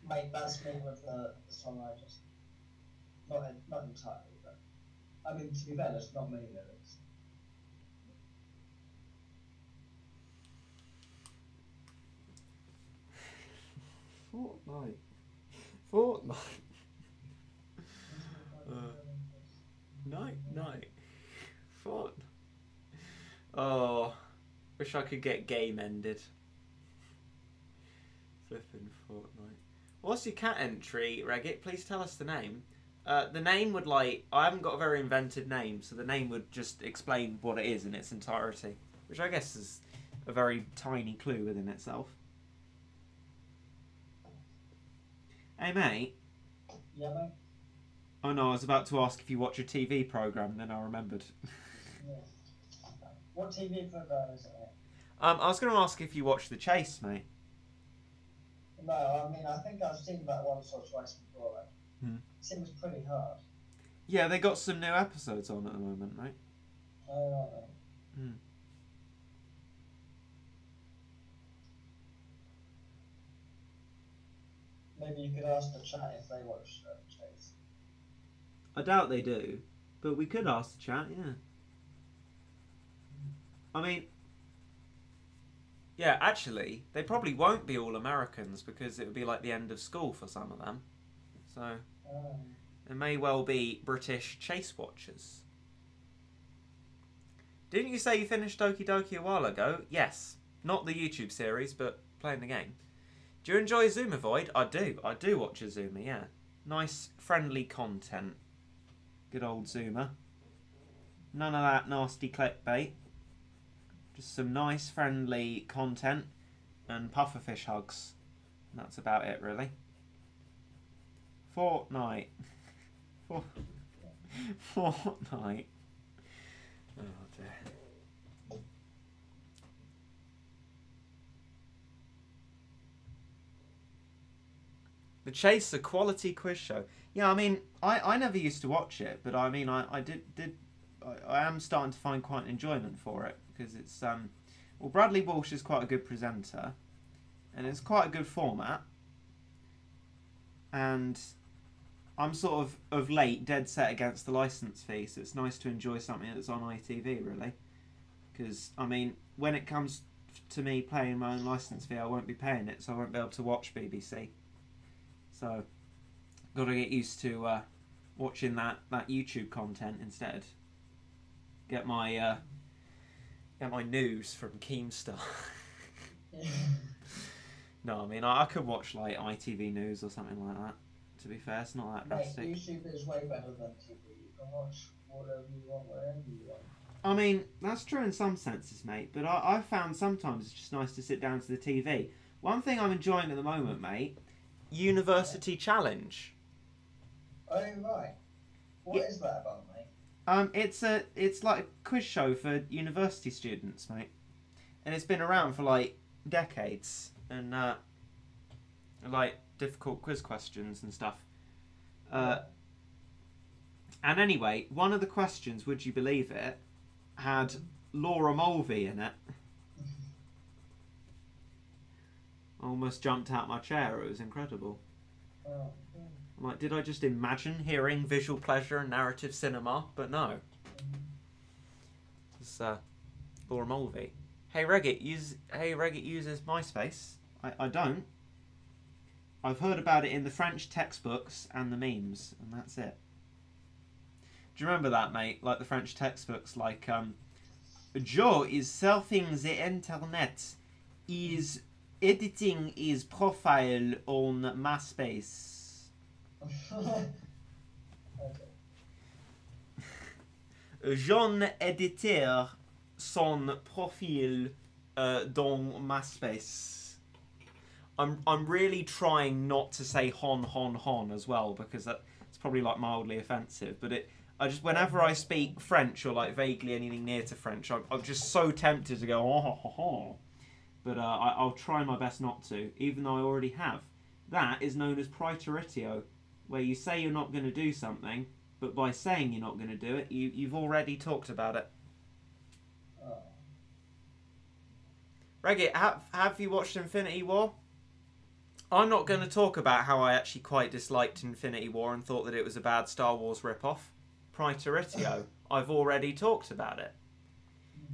Mate, that's me with the song I just... Not entirely, but... I mean, to be fair, there's not many lyrics. Fortnite. Night. Fortnite. Oh, wish I could get game ended. Flipping Fortnite. What's your cat entry, Reggit? Please tell us the name. The name would I haven't got a very invented name, so the name would just explain what it is in its entirety, which I guess is a very tiny clue within itself. Hey, mate. Yeah, mate? Oh, no, I was about to ask if you watch a TV programme, then I remembered. Yeah. What TV programme is it? I was going to ask if you watch The Chase, mate. No, I mean, I think I've seen that once or twice before. It seems pretty hard. Yeah, they got some new episodes on at the moment, right? Oh, right. Hmm. Maybe you could ask the chat if they watch Chase. I doubt they do, but we could ask the chat, yeah. I mean, yeah, actually, they probably won't be all Americans because it would be like the end of school for some of them. So, there may well be British Chase watchers. Didn't you say you finished Doki Doki a while ago? Yes. Not the YouTube series, but playing the game. Do you enjoy Zoomer Void? I do. I do watch a Zoomer, yeah. Nice, friendly content. Good old Zoomer. None of that nasty clickbait. Just some nice, friendly content and pufferfish hugs. And that's about it, really. Fortnite. Fortnite. Oh, dear. The Chase, a quality quiz show. Yeah, I mean, I never used to watch it, but I mean, I am starting to find quite an enjoyment for it because it's well, Bradley Walsh is quite a good presenter, and it's quite a good format, and I'm sort of late dead set against the license fee, so it's nice to enjoy something that's on ITV, really, because I mean, when it comes to me paying my own license fee, I won't be paying it, so I won't be able to watch BBC. So, got to get used to watching that YouTube content instead. Get my news from Keemstar. No, I mean I could watch like ITV News or something like that. To be fair, it's not that drastic. YouTube is way better than TV. You can watch whatever you want, wherever you want. I mean, that's true in some senses, mate. But I found sometimes it's just nice to sit down to the TV. One thing I'm enjoying at the moment, mate. University Challenge. Oh right. What is that about, mate? It's like a quiz show for university students, mate. And it's been around for like decades and like difficult quiz questions and stuff. And anyway, one of the questions, would you believe it, had Laura Mulvey in it. I almost jumped out my chair. It was incredible. I'm like, did I just imagine hearing visual pleasure and narrative cinema? But no. It's Laura Mulvey. Hey Reggit uses MySpace. I don't. I've heard about it in the French textbooks and the memes, and that's it. Do you remember that, mate? Like the French textbooks, like Joe is surfing the internet. Is editing his profile on MySpace. Okay. Jeune éditeur son profil dans MySpace. I'm really trying not to say hon as well, because it's probably like mildly offensive. But whenever I speak French or like vaguely anything near to French, I'm just so tempted to go oh. But I'll try my best not to, even though I already have. That is known as praeteritio, where you say you're not going to do something, but by saying you're not going to do it, you've already talked about it. Reggie, have you watched Infinity War? I'm not going to talk about how I actually quite disliked Infinity War and thought that it was a bad Star Wars rip-off. Praeteritio, I've already talked about it.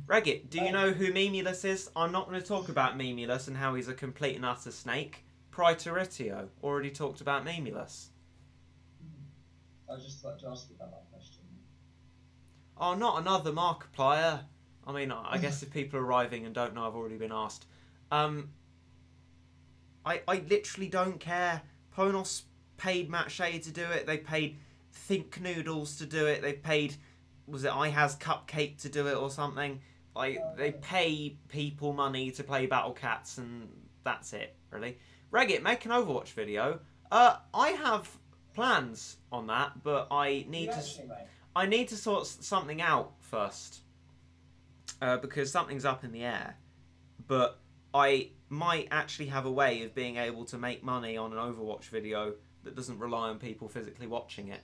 Reggie, do you know who Memulus is? I'm not going to talk about Memulus and how he's a complete and utter snake. Praeteritio, already talked about Memulus. I was just like to ask you about that question. Oh, not another Markiplier. I mean, I guess if people are arriving and don't know, I've already been asked. I literally don't care. Ponos paid Matt Shea to do it. They paid Think Noodles to do it. They paid, was it iHas Cupcake to do it or something? They pay people money to play Battlecats, and that's it, really. Reggie, make an Overwatch video. I have plans on that, but I need to sort something out first. Because something's up in the air. But I might actually have a way of being able to make money on an Overwatch video that doesn't rely on people physically watching it.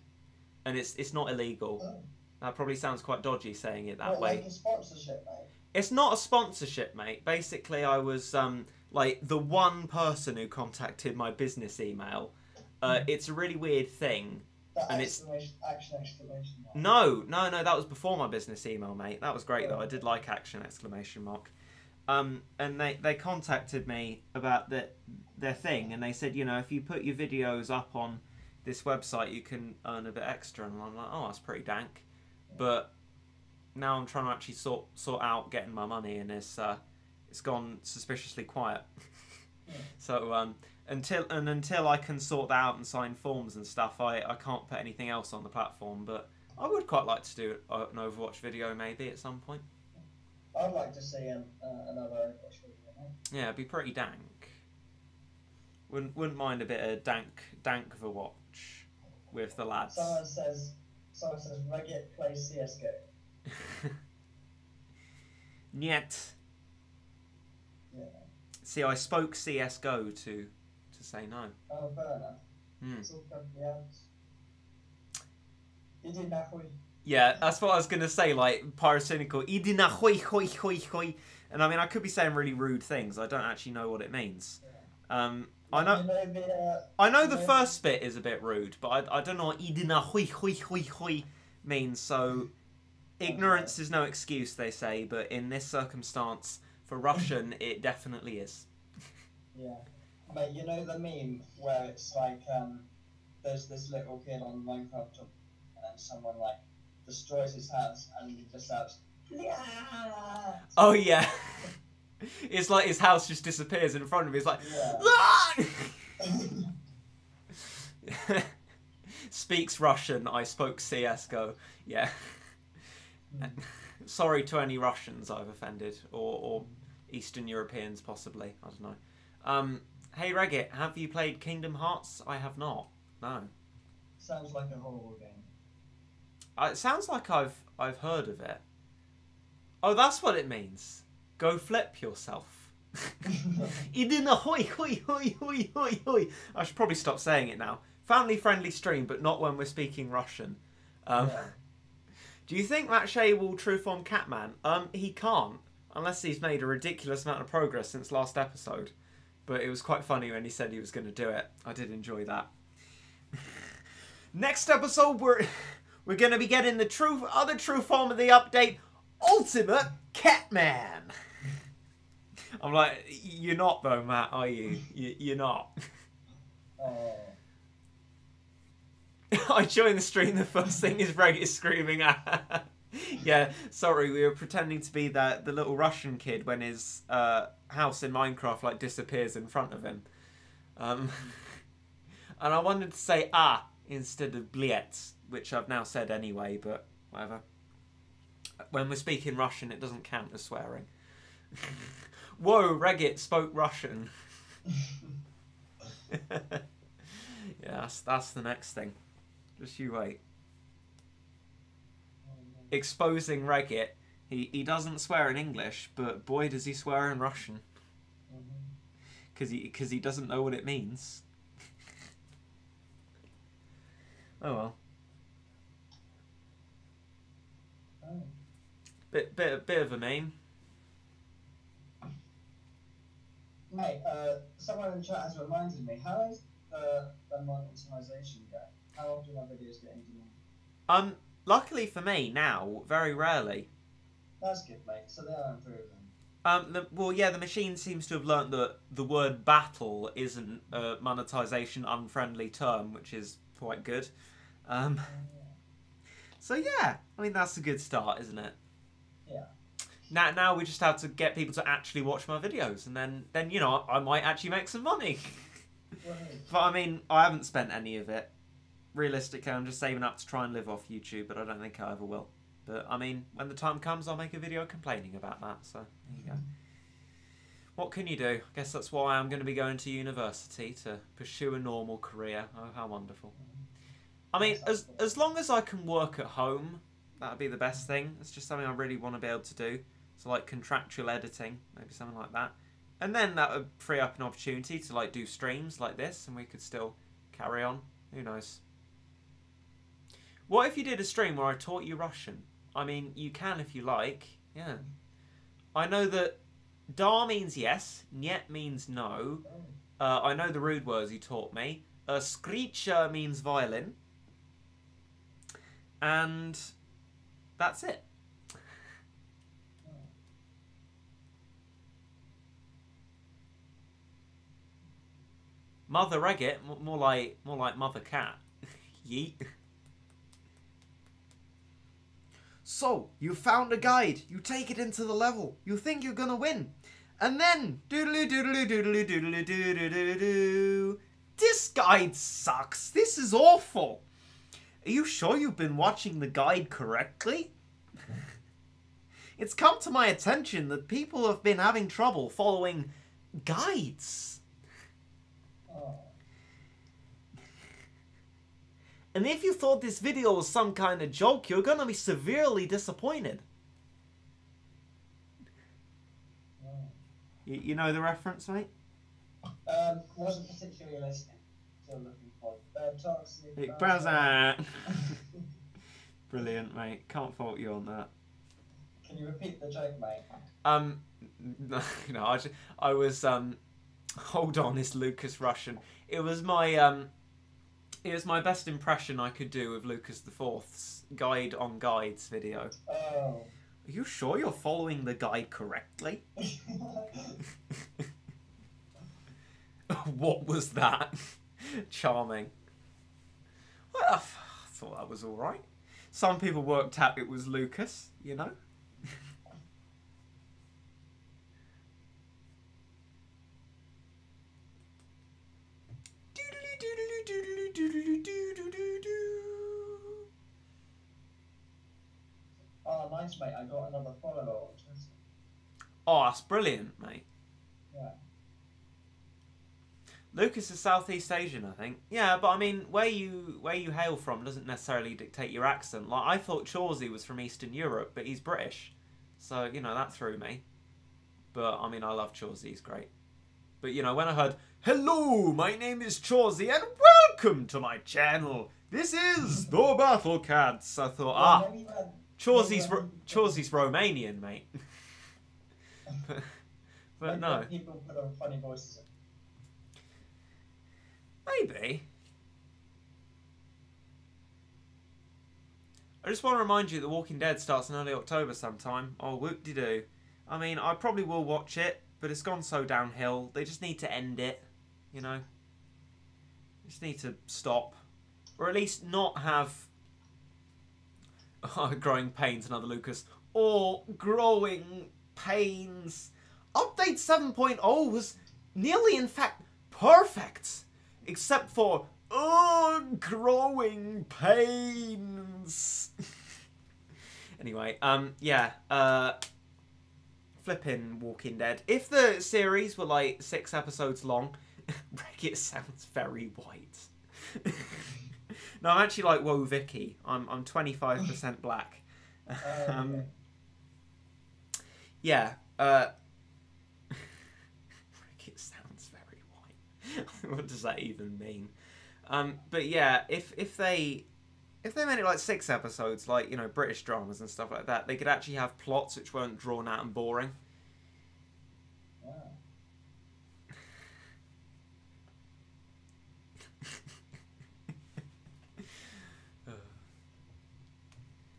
And it's not illegal. Oh. That probably sounds quite dodgy saying it that way. Like a sponsorship, mate? It's not a sponsorship, mate. Basically, I was like the one person who contacted my business email. It's a really weird thing. And exclamation mark. No, that was before my business email, mate. That was great, though. I did like action exclamation mark. And they contacted me about their thing, and they said, you know, if you put your videos up on this website, you can earn a bit extra. And I'm like, oh, that's pretty dank. But now I'm trying to actually sort out getting my money, and it's gone suspiciously quiet. So until I can sort that out and sign forms and stuff, I can't put anything else on the platform. But I would quite like to do an Overwatch video maybe at some point. I'd like to see another Overwatch video, mate. Yeah, it'd be pretty dank. Wouldn't mind a bit of dank of a watch with the lads. Someone says Reggie plays CSGO. Niet. Yeah. See, I spoke CSGO to say no. Oh, fair enough. It's all company else. You did that, Yeah, that's what I was going to say, like, pyrocynical. Idina hoi hoi hoi hoi. And I mean, I could be saying really rude things. I don't actually know what it means. Yeah. I know the first bit is a bit rude, but I don't know what idina hoi hoi hoi hoi means. So, ignorance is no excuse, they say, but in this circumstance, for Russian, it definitely is. Yeah. Mate, you know the meme where it's like, there's this little kid on Minecraft and then someone, like, destroys his house and he just shouts, yeah! Oh, yeah. It's like his house just disappears in front of him. It's like, yeah. Speaks Russian, I spoke CSGO. Yeah. Sorry to any Russians I've offended, or Eastern Europeans possibly. I don't know. Hey Reggie, have you played Kingdom Hearts? I have not. No. Sounds like a horrible game. It sounds like I've heard of it. Oh, that's what it means. Go flip yourself. Idina hoi hoi hoi hoi hoi hoi. I should probably stop saying it now. Family friendly stream, but not when we're speaking Russian. Yeah. Do you think Matt Shea will truth on Catman? He can't, unless he's made a ridiculous amount of progress since last episode. But it was quite funny when he said he was going to do it. I did enjoy that. Next episode, we're going to be getting the other true form of the update, Ultimate Catman. I'm like, you're not though, Matt, are you? You're not. Oh. I joined the stream, the first thing is Reg is screaming at. Yeah, sorry, we were pretending to be the little Russian kid when his house in Minecraft like disappears in front of him. And I wanted to say instead of bliet, which I've now said anyway, but whatever. When we're speaking Russian, it doesn't count as swearing. Whoa, Regit spoke Russian. Yeah, that's the next thing. Just you wait. Exposing Regit. He doesn't swear in English, but boy does he swear in Russian. Because he doesn't know what it means. Oh well. Oh. Bit of a meme. Mate, someone in the chat has reminded me, how is the monetization going? How often are videos getting deleted? Luckily for me, now, very rarely. That's good, mate. So they are improving. Well, yeah, the machine seems to have learnt that the word battle isn't a monetization unfriendly term, which is quite good. So yeah, I mean, that's a good start, isn't it? Yeah. Now we just have to get people to actually watch my videos, and then you know, I might actually make some money. Right. But I mean, I haven't spent any of it. Realistically, I'm just saving up to try and live off YouTube, but I don't think I ever will. But I mean, when the time comes, I'll make a video complaining about that. So there you go. What can you do? I guess that's why I'm going to be going to university to pursue a normal career. Oh, how wonderful. I mean, as long as I can work at home, that'd be the best thing. It's just something I really want to be able to do. So like contractual editing, maybe something like that. And then that would free up an opportunity to like do streams like this, and we could still carry on. Who knows? What if you did a stream where I taught you Russian? I mean, you can if you like. Yeah. I know that da means yes, niet means no. I know the rude words he taught me. Screecher means violin. And that's it. Mother Regit, more like mother cat. Yeet. So, you found a guide. You take it into the level. You think you're gonna win. And then, doodly doodly doodly doodly doodly doodly. This guide sucks. This is awful. Are you sure you've been watching the guide correctly? It's come to my attention that people have been having trouble following guides. Oh. And if you thought this video was some kind of joke, you're gonna be severely disappointed. Oh. You know the reference, mate? Wasn't particularly listening. Still looking for toxic. Big present. Brilliant, mate. Can't fault you on that. Can you repeat the joke, mate? No, I was hold on, it's Lucas Russian. It was my best impression I could do of Lucas IV's Guide on Guides video. Oh. Are you sure you're following the guide correctly? What was that? Charming. Well, I thought that was alright. Some people worked out it was Lucas, you know? Oh, nice, mate. I got another follower on Twitter. Oh, that's brilliant, mate. Yeah. Lucas is Southeast Asian, I think. Yeah, but I mean, where you hail from doesn't necessarily dictate your accent. Like, I thought Chauzy was from Eastern Europe, but he's British. So, you know, that threw me. But, I mean, I love Chauzy, he's great. But, you know, when I heard, "Hello, my name is Chauzy, and welcome to my channel. This is the Battlecats," I thought, Chauzy's Romanian, mate. but no. People put on funny voices. Maybe. I just want to remind you that Walking Dead starts in early October sometime. Oh, whoop-de-doo. I mean, I probably will watch it, but it's gone so downhill. They just need to end it, you know. They just need to stop. Or at least not have... growing pains, another Lucas. Or growing pains. Update 7.0 was nearly, in fact, perfect. Except for Oh, growing pains. Anyway, yeah, flipping Walking Dead. If the series were like 6 episodes long, Wreck-It sounds very white. No, I'm actually like Woah Vicky. I'm 25% black. Okay. Yeah, Wreck-It sounds very white. What does that even mean? But yeah, if they made it like 6 episodes, like, you know, British dramas and stuff like that, they could actually have plots which weren't drawn out and boring. Yeah.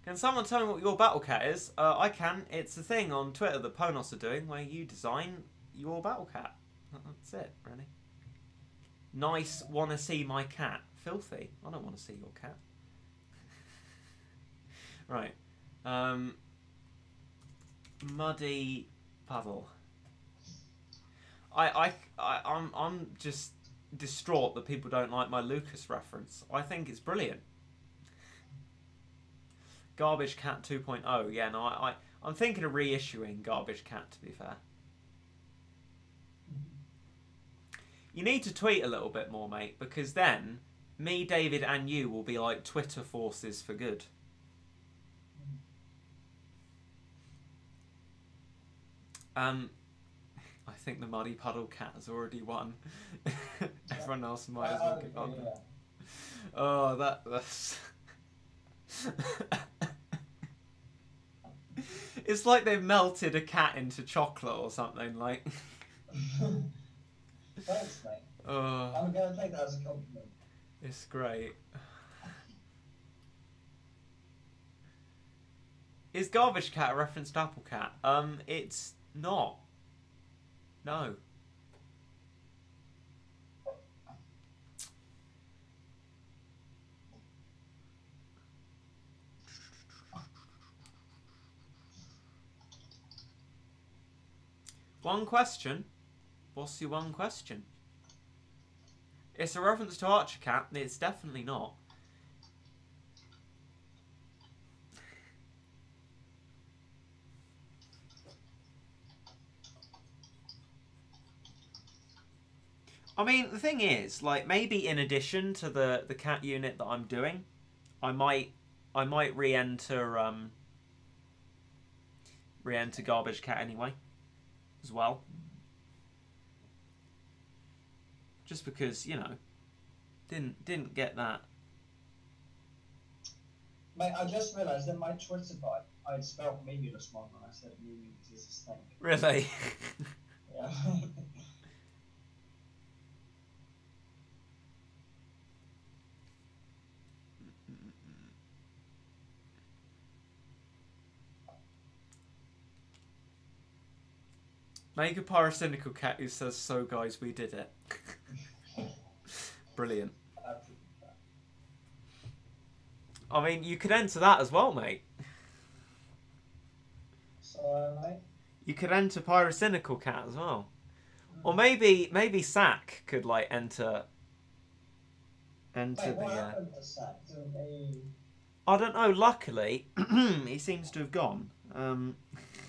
Can someone tell me what your Battlecat is? I can. It's a thing on Twitter that Ponos are doing where you design your Battlecat. That's it, really. Nice, wanna see my cat. Filthy. I don't want to see your cat. Right. Muddy puddle. I'm just distraught that people don't like my Lucas reference. I think it's brilliant. Garbage Cat 2.0. Yeah, no, I'm thinking of reissuing Garbage Cat, to be fair. You need to tweet a little bit more, mate, because then me, David, and you will be like Twitter forces for good. I think the Muddy Puddle Cat has already won. Everyone else might as well get on. Yeah. Oh, that's... It's like they've melted a cat into chocolate or something, like... Thanks, mate. Oh, I'm going to take that as a compliment. it's great. Is Garbage Cat a reference to Apple Cat? It's not. No. One question? What's your one question? It's a reference to Archer Cat. It's definitely not. I mean, the thing is, like, maybe in addition to the cat unit that I'm doing, I might re-enter Garbage Cat anyway, as well. Just because, you know, didn't get that. Mate, I just realised in my Twitter bio, I'd spelled meaningless wrong when I said meaningless is a snake. Really? Yeah. Make a pyrocynical cat who says, "So guys, we did it." Brilliant. I mean, you could enter that as well, mate. So, mate? You could enter pyrocynical cat as well. Or maybe Sack could, like, enter Mate, the... what happened to Sack? Didn't he... I don't know, luckily, he seems to have gone.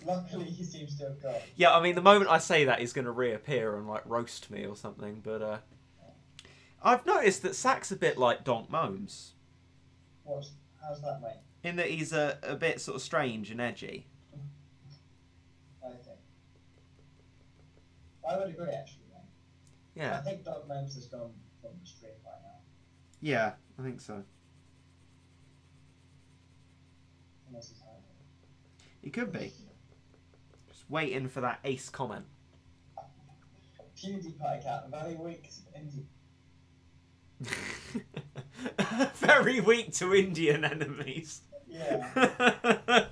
Luckily, he seems to have gone. Yeah, I mean, the moment I say that, he's going to reappear and, like, roast me or something, but, I've noticed that Sack's a bit like Donk Momes. How's that, mate? In that he's a bit sort of strange and edgy. Okay. I would agree, actually, mate. Yeah. I think Donk Momes has gone from the stream by now. Yeah, I think so. Unless he's hiding. He could be. Just waiting for that ace comment. PewDiePie cat, very weak to Indian. Very weak to Indian enemies. Yeah.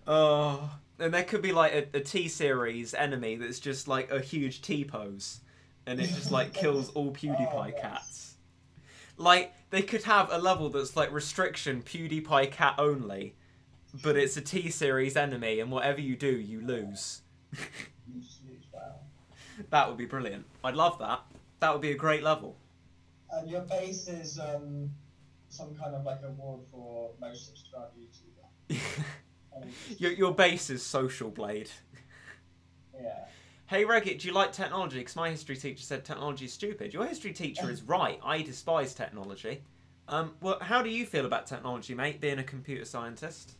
Oh, and there could be like a T-series enemy that's just like a huge T-pose, and it just like kills all PewDiePie yes. cats. Like, they could have a level that's like restriction PewDiePie cat only, but it's a T-series enemy, and whatever you do, you lose. You just lose, wow. That would be brilliant. I'd love that. That would be a great level. And your base is some kind of like award for most subscribed YouTuber. Your base is Social Blade. Yeah. Hey Regit, do you like technology? Because my history teacher said technology is stupid. Your history teacher is right. I despise technology. Well, how do you feel about technology, mate, being a computer scientist?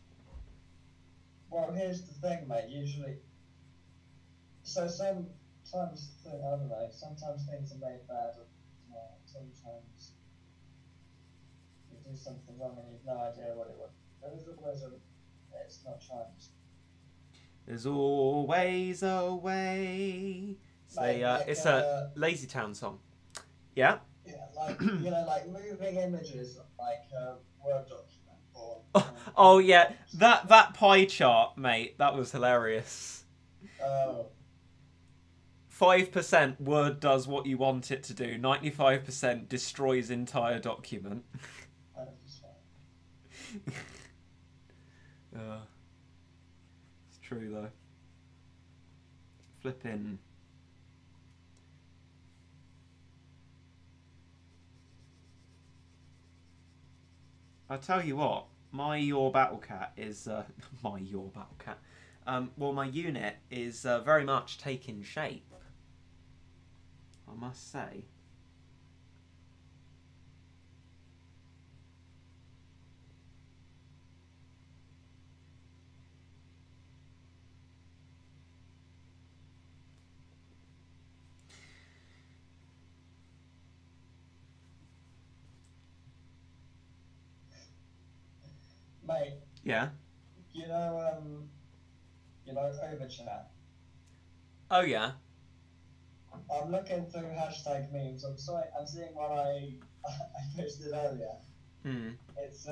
Well, here's the thing, mate. Usually, so sometimes, I don't know, sometimes things are made bad, sometimes you do something wrong and you've no idea what it was. There's always a, it's not chance. There's always a way. It's a Lazy Town song. Yeah? Yeah, like, like moving images, like a Word document. Or, oh, yeah. That pie chart, mate, that was hilarious. Oh. 5% Word does what you want it to do. 95% destroys entire document. It's true though. Flipping. I'll tell you what. My yourbattlecat is my yourbattlecat. Well, my unit is very much taking shape. I must say. Mate. Yeah. You know Overchat. Oh yeah. I'm looking through hashtag memes. I'm sorry, I'm seeing one I posted earlier. It's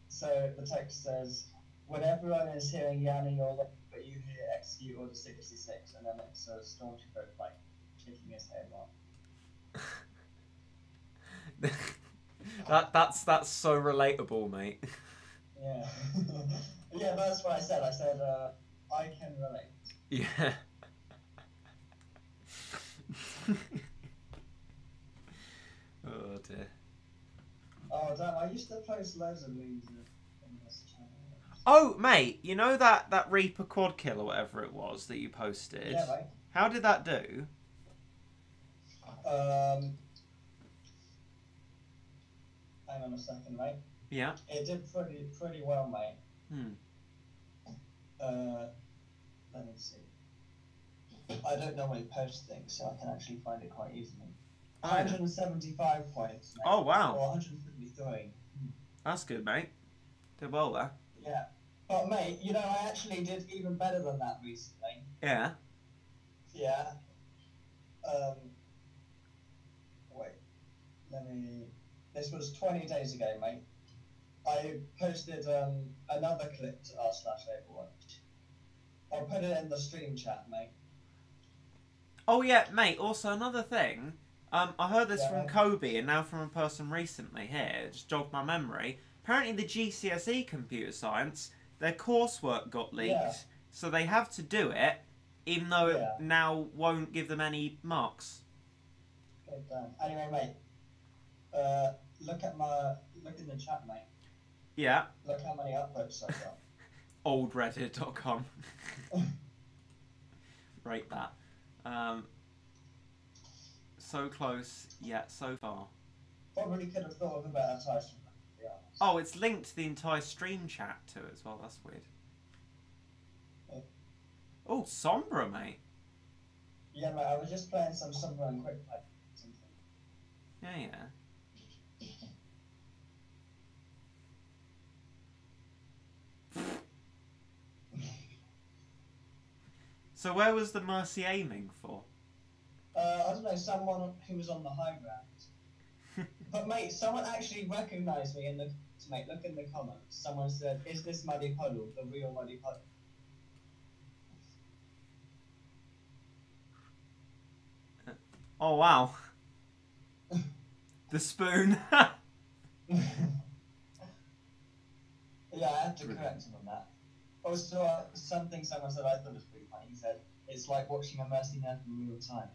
so the text says, when everyone is hearing Yanni or but you hear execute order 66, and then it's a stormtrooper like shaking his head off. That's so relatable, mate. Yeah. Yeah, that's what I said. I said I can relate. Yeah. Oh dear. Oh damn! I used to post loads of memes in this channel. Oh mate, you know that Reaper quad kill or whatever it was that you posted? Yeah, mate. How did that do? Hang on a second, mate. Yeah. It did pretty well, mate. Let me see. I don't normally post things, so I can actually find it quite easily. 175 points, mate. Oh wow. Or 153. That's good, mate. Did well there. Yeah. But mate, I actually did even better than that recently. Yeah. Yeah. Wait. This was 20 days ago, mate. I posted another clip to r/Overwatch. I'll put it in the stream chat, mate. Oh yeah, mate. Also another thing. I heard this from Kobe and now from a person recently here. It just jogged my memory. Apparently the GCSE computer science, their coursework got leaked, so they have to do it, even though it now won't give them any marks. Good damn. Anyway, mate. Look in the chat, mate. Yeah. Look how many upvotes I've got. Oldreddit.com. Rate that. So close, yet so far. Probably could have thought of a better title, to be honest. Oh, it's linked to the entire stream chat to it as well. That's weird. Oh, Sombra, mate. Yeah, mate. I was just playing some Sombra and quick play. Yeah. So where was the Mercy aiming for? I don't know, someone who was on the high ground. But mate, someone actually recognised me in the mate. Look in the comments. Someone said, "Is this Muddypuddle the real Muddypuddle?" Oh wow. The spoon. Yeah, I had to correct him on that. Also, something someone said I thought was pretty funny. He said, "It's like watching a Mercy Nerf in real time."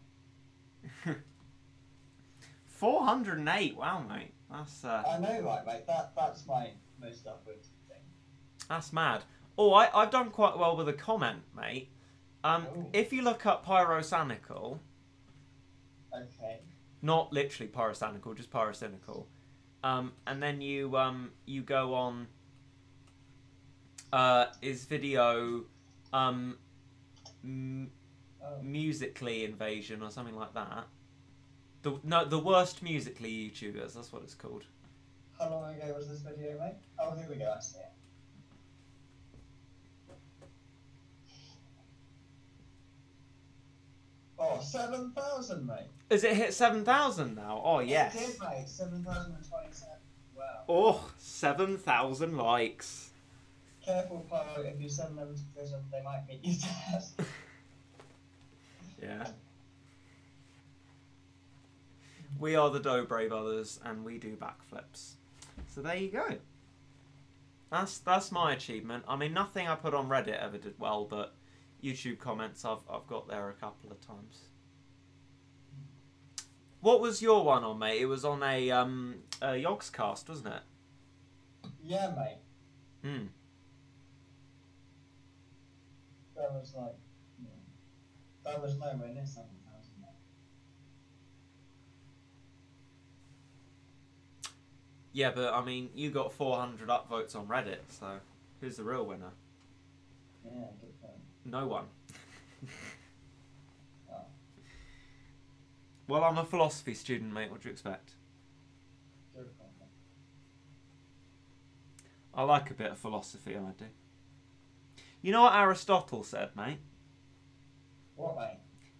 408. Wow, mate. That's I know, right, mate. That's my most upvoted thing. That's mad. Oh, I've done quite well with a comment, mate. Oh. If you look up pyrocynical, Okay. not literally pyrocynical, just pyrocynical, and then you go on his video, Musically Invasion or something like that. The worst Musically YouTubers. That's what it's called. How long ago was this video, mate? Oh, here we go. I see it. Oh, 7,000, mate. Is it hit 7,000 now? Oh, yes. It did, mate. 7,027. Wow. Oh, 7,000 likes. Careful, Pyro. If you send them to prison, they might meet you dead. Yeah. We are the Dobre brothers, and we do backflips. So there you go. That's my achievement. I mean, nothing I put on Reddit ever did well, but YouTube comments I've got there a couple of times. What was your one on, mate? It was on a Yogscast, wasn't it? Yeah, mate. Hmm. That was like, that was nowhere near 7,000. Yeah, but I mean, you got 400 upvotes on Reddit, so who's the real winner? Yeah, good point. No one. Oh. Well, I'm a philosophy student, mate. What do you expect? Good point, mate. I like a bit of philosophy, I do. You know what Aristotle said, mate? What, mate?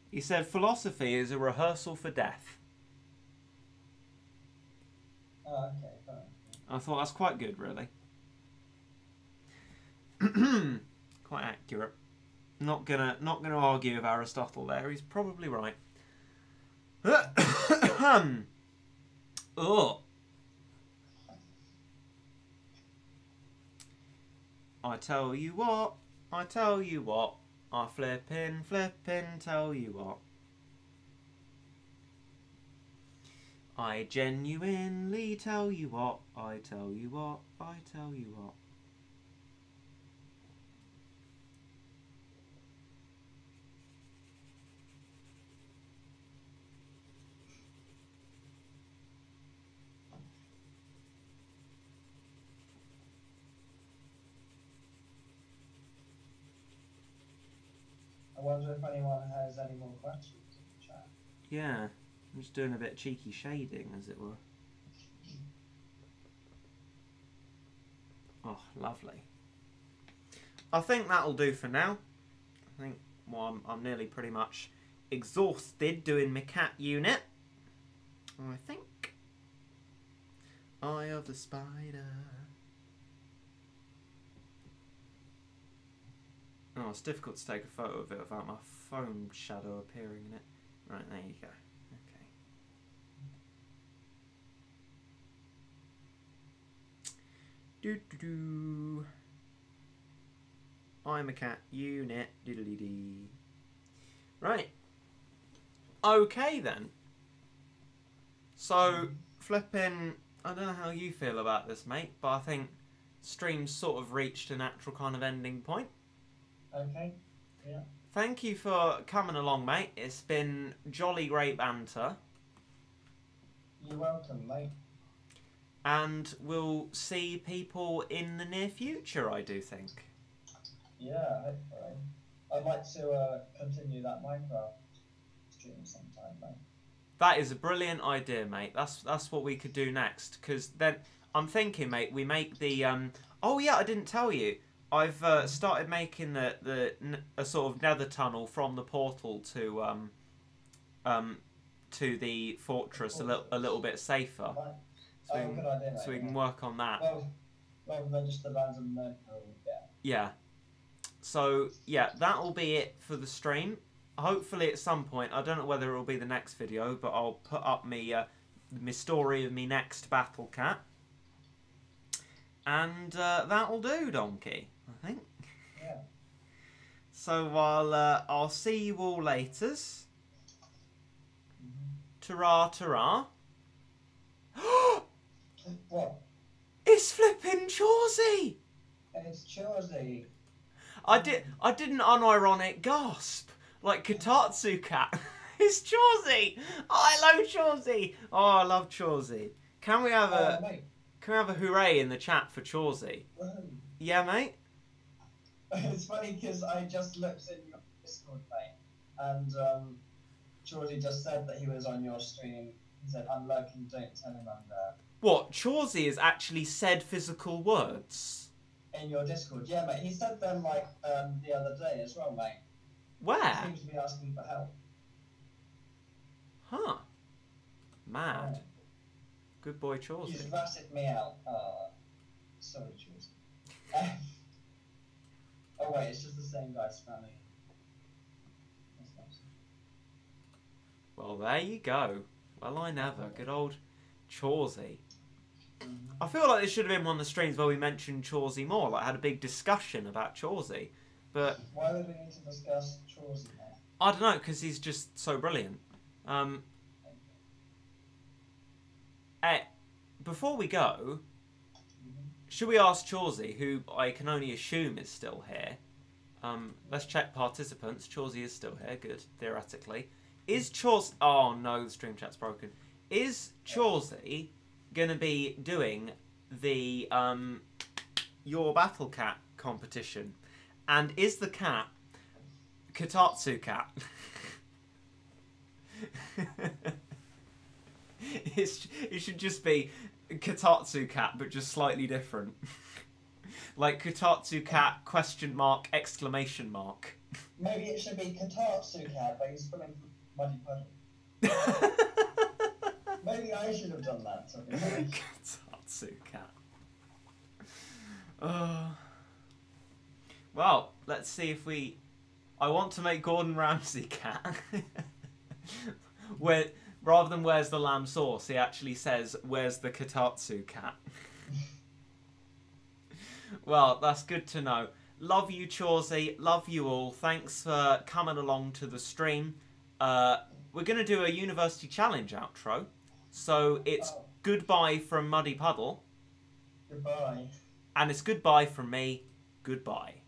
He said philosophy is a rehearsal for death. Oh, okay, fine. I thought that's quite good, really. Quite accurate. Not gonna argue with Aristotle there. He's probably right. Oh. I tell you what. I flippin' tell you what. I genuinely tell you what. I tell you what. I wonder if anyone has any more questions in the chat. Yeah, I'm just doing a bit of cheeky shading, as it were. Oh, lovely. I think that'll do for now. I think, well, I'm nearly pretty much exhausted doing my cat unit. I think. Eye of the spider. Oh, it's difficult to take a photo of it without my phone shadow appearing in it. Right, there you go. Okay. Doo-doo-doo. I'm a cat unit. Diddly-dee. Right. Okay, then. So, flipping... I don't know how you feel about this, mate, but I think stream's sort of reached a natural kind of ending point. Okay, yeah. Thank you for coming along, mate. It's been jolly great banter. You're welcome, mate. And we'll see people in the near future, I do think. Yeah, hopefully. I'd like to continue that Minecraft stream sometime, mate. That is a brilliant idea, mate. That's what we could do next. Because then, I'm thinking, mate, we make the... Oh, yeah, I didn't tell you. I've started making a sort of nether tunnel from the portal to the fortress a little bit safer. Right. Good idea, mate. So we can work on that. Well, rather than just the random nerd hole, yeah. Yeah. So yeah, that'll be it for the stream. Hopefully at some point, I don't know whether it'll be the next video, but I'll put up me story of me next battle cat. And that'll do, donkey, I think. Yeah. So I'll see you all laters. Ta-ra, ta-ra. What? It's flipping Chawsey! It's Chawsey. I did an unironic gasp. Like Kotatsu Cat. It's Chawsey! Oh, I love Chawsey! Oh, I love Chawsey. Can we have Mate. Can we have a hooray in the chat for Chawsey? Yeah, mate? It's funny because I just looked in your Discord, mate, and Chawsey just said that he was on your stream. He said, I'm lurking, don't tell him I'm there. What? Chawsey has actually said physical words? In your Discord, yeah, mate. He said them like the other day as well, mate. Where? He seems to be asking for help. Huh. Mad. Yeah. Good boy, Chawsey. He's ratted me out. Sorry, Chawsey. Oh wait, it's just the same guy spamming. That's nice. Well, there you go. Well, I never. Good old Chawsey. I feel like this should have been one of the streams where we mentioned Chawsey more. Like, had a big discussion about Chawsey. But why would we need to discuss Chawsey now? I don't know, because he's just so brilliant. Before we go, should we ask Chawsey, who I can only assume is still here? Let's check participants. Chawsey is still here. Good, theoretically. Is Chawsey... Oh, no, the stream chat's broken. Is Chawsey going to be doing the Your Battlecat competition? And is the cat Kotatsu Cat? It should just be Kotatsu Cat, but just slightly different. Like Kotatsu Cat, question mark, exclamation mark. Maybe it should be Kotatsu Cat, but he's spelling muddypuddle. Maybe I should have done that. Kotatsu Cat. Well, let's see if we... I want to make Gordon Ramsay Cat. Where, rather than where's the lamb sauce, he actually says, where's the Kotatsu Cat? Well, that's good to know. Love you, Chawsey. Love you all. Thanks for coming along to the stream. We're going to do a University Challenge outro. So it's goodbye from muddypuddle. Goodbye. And it's goodbye from me. Goodbye.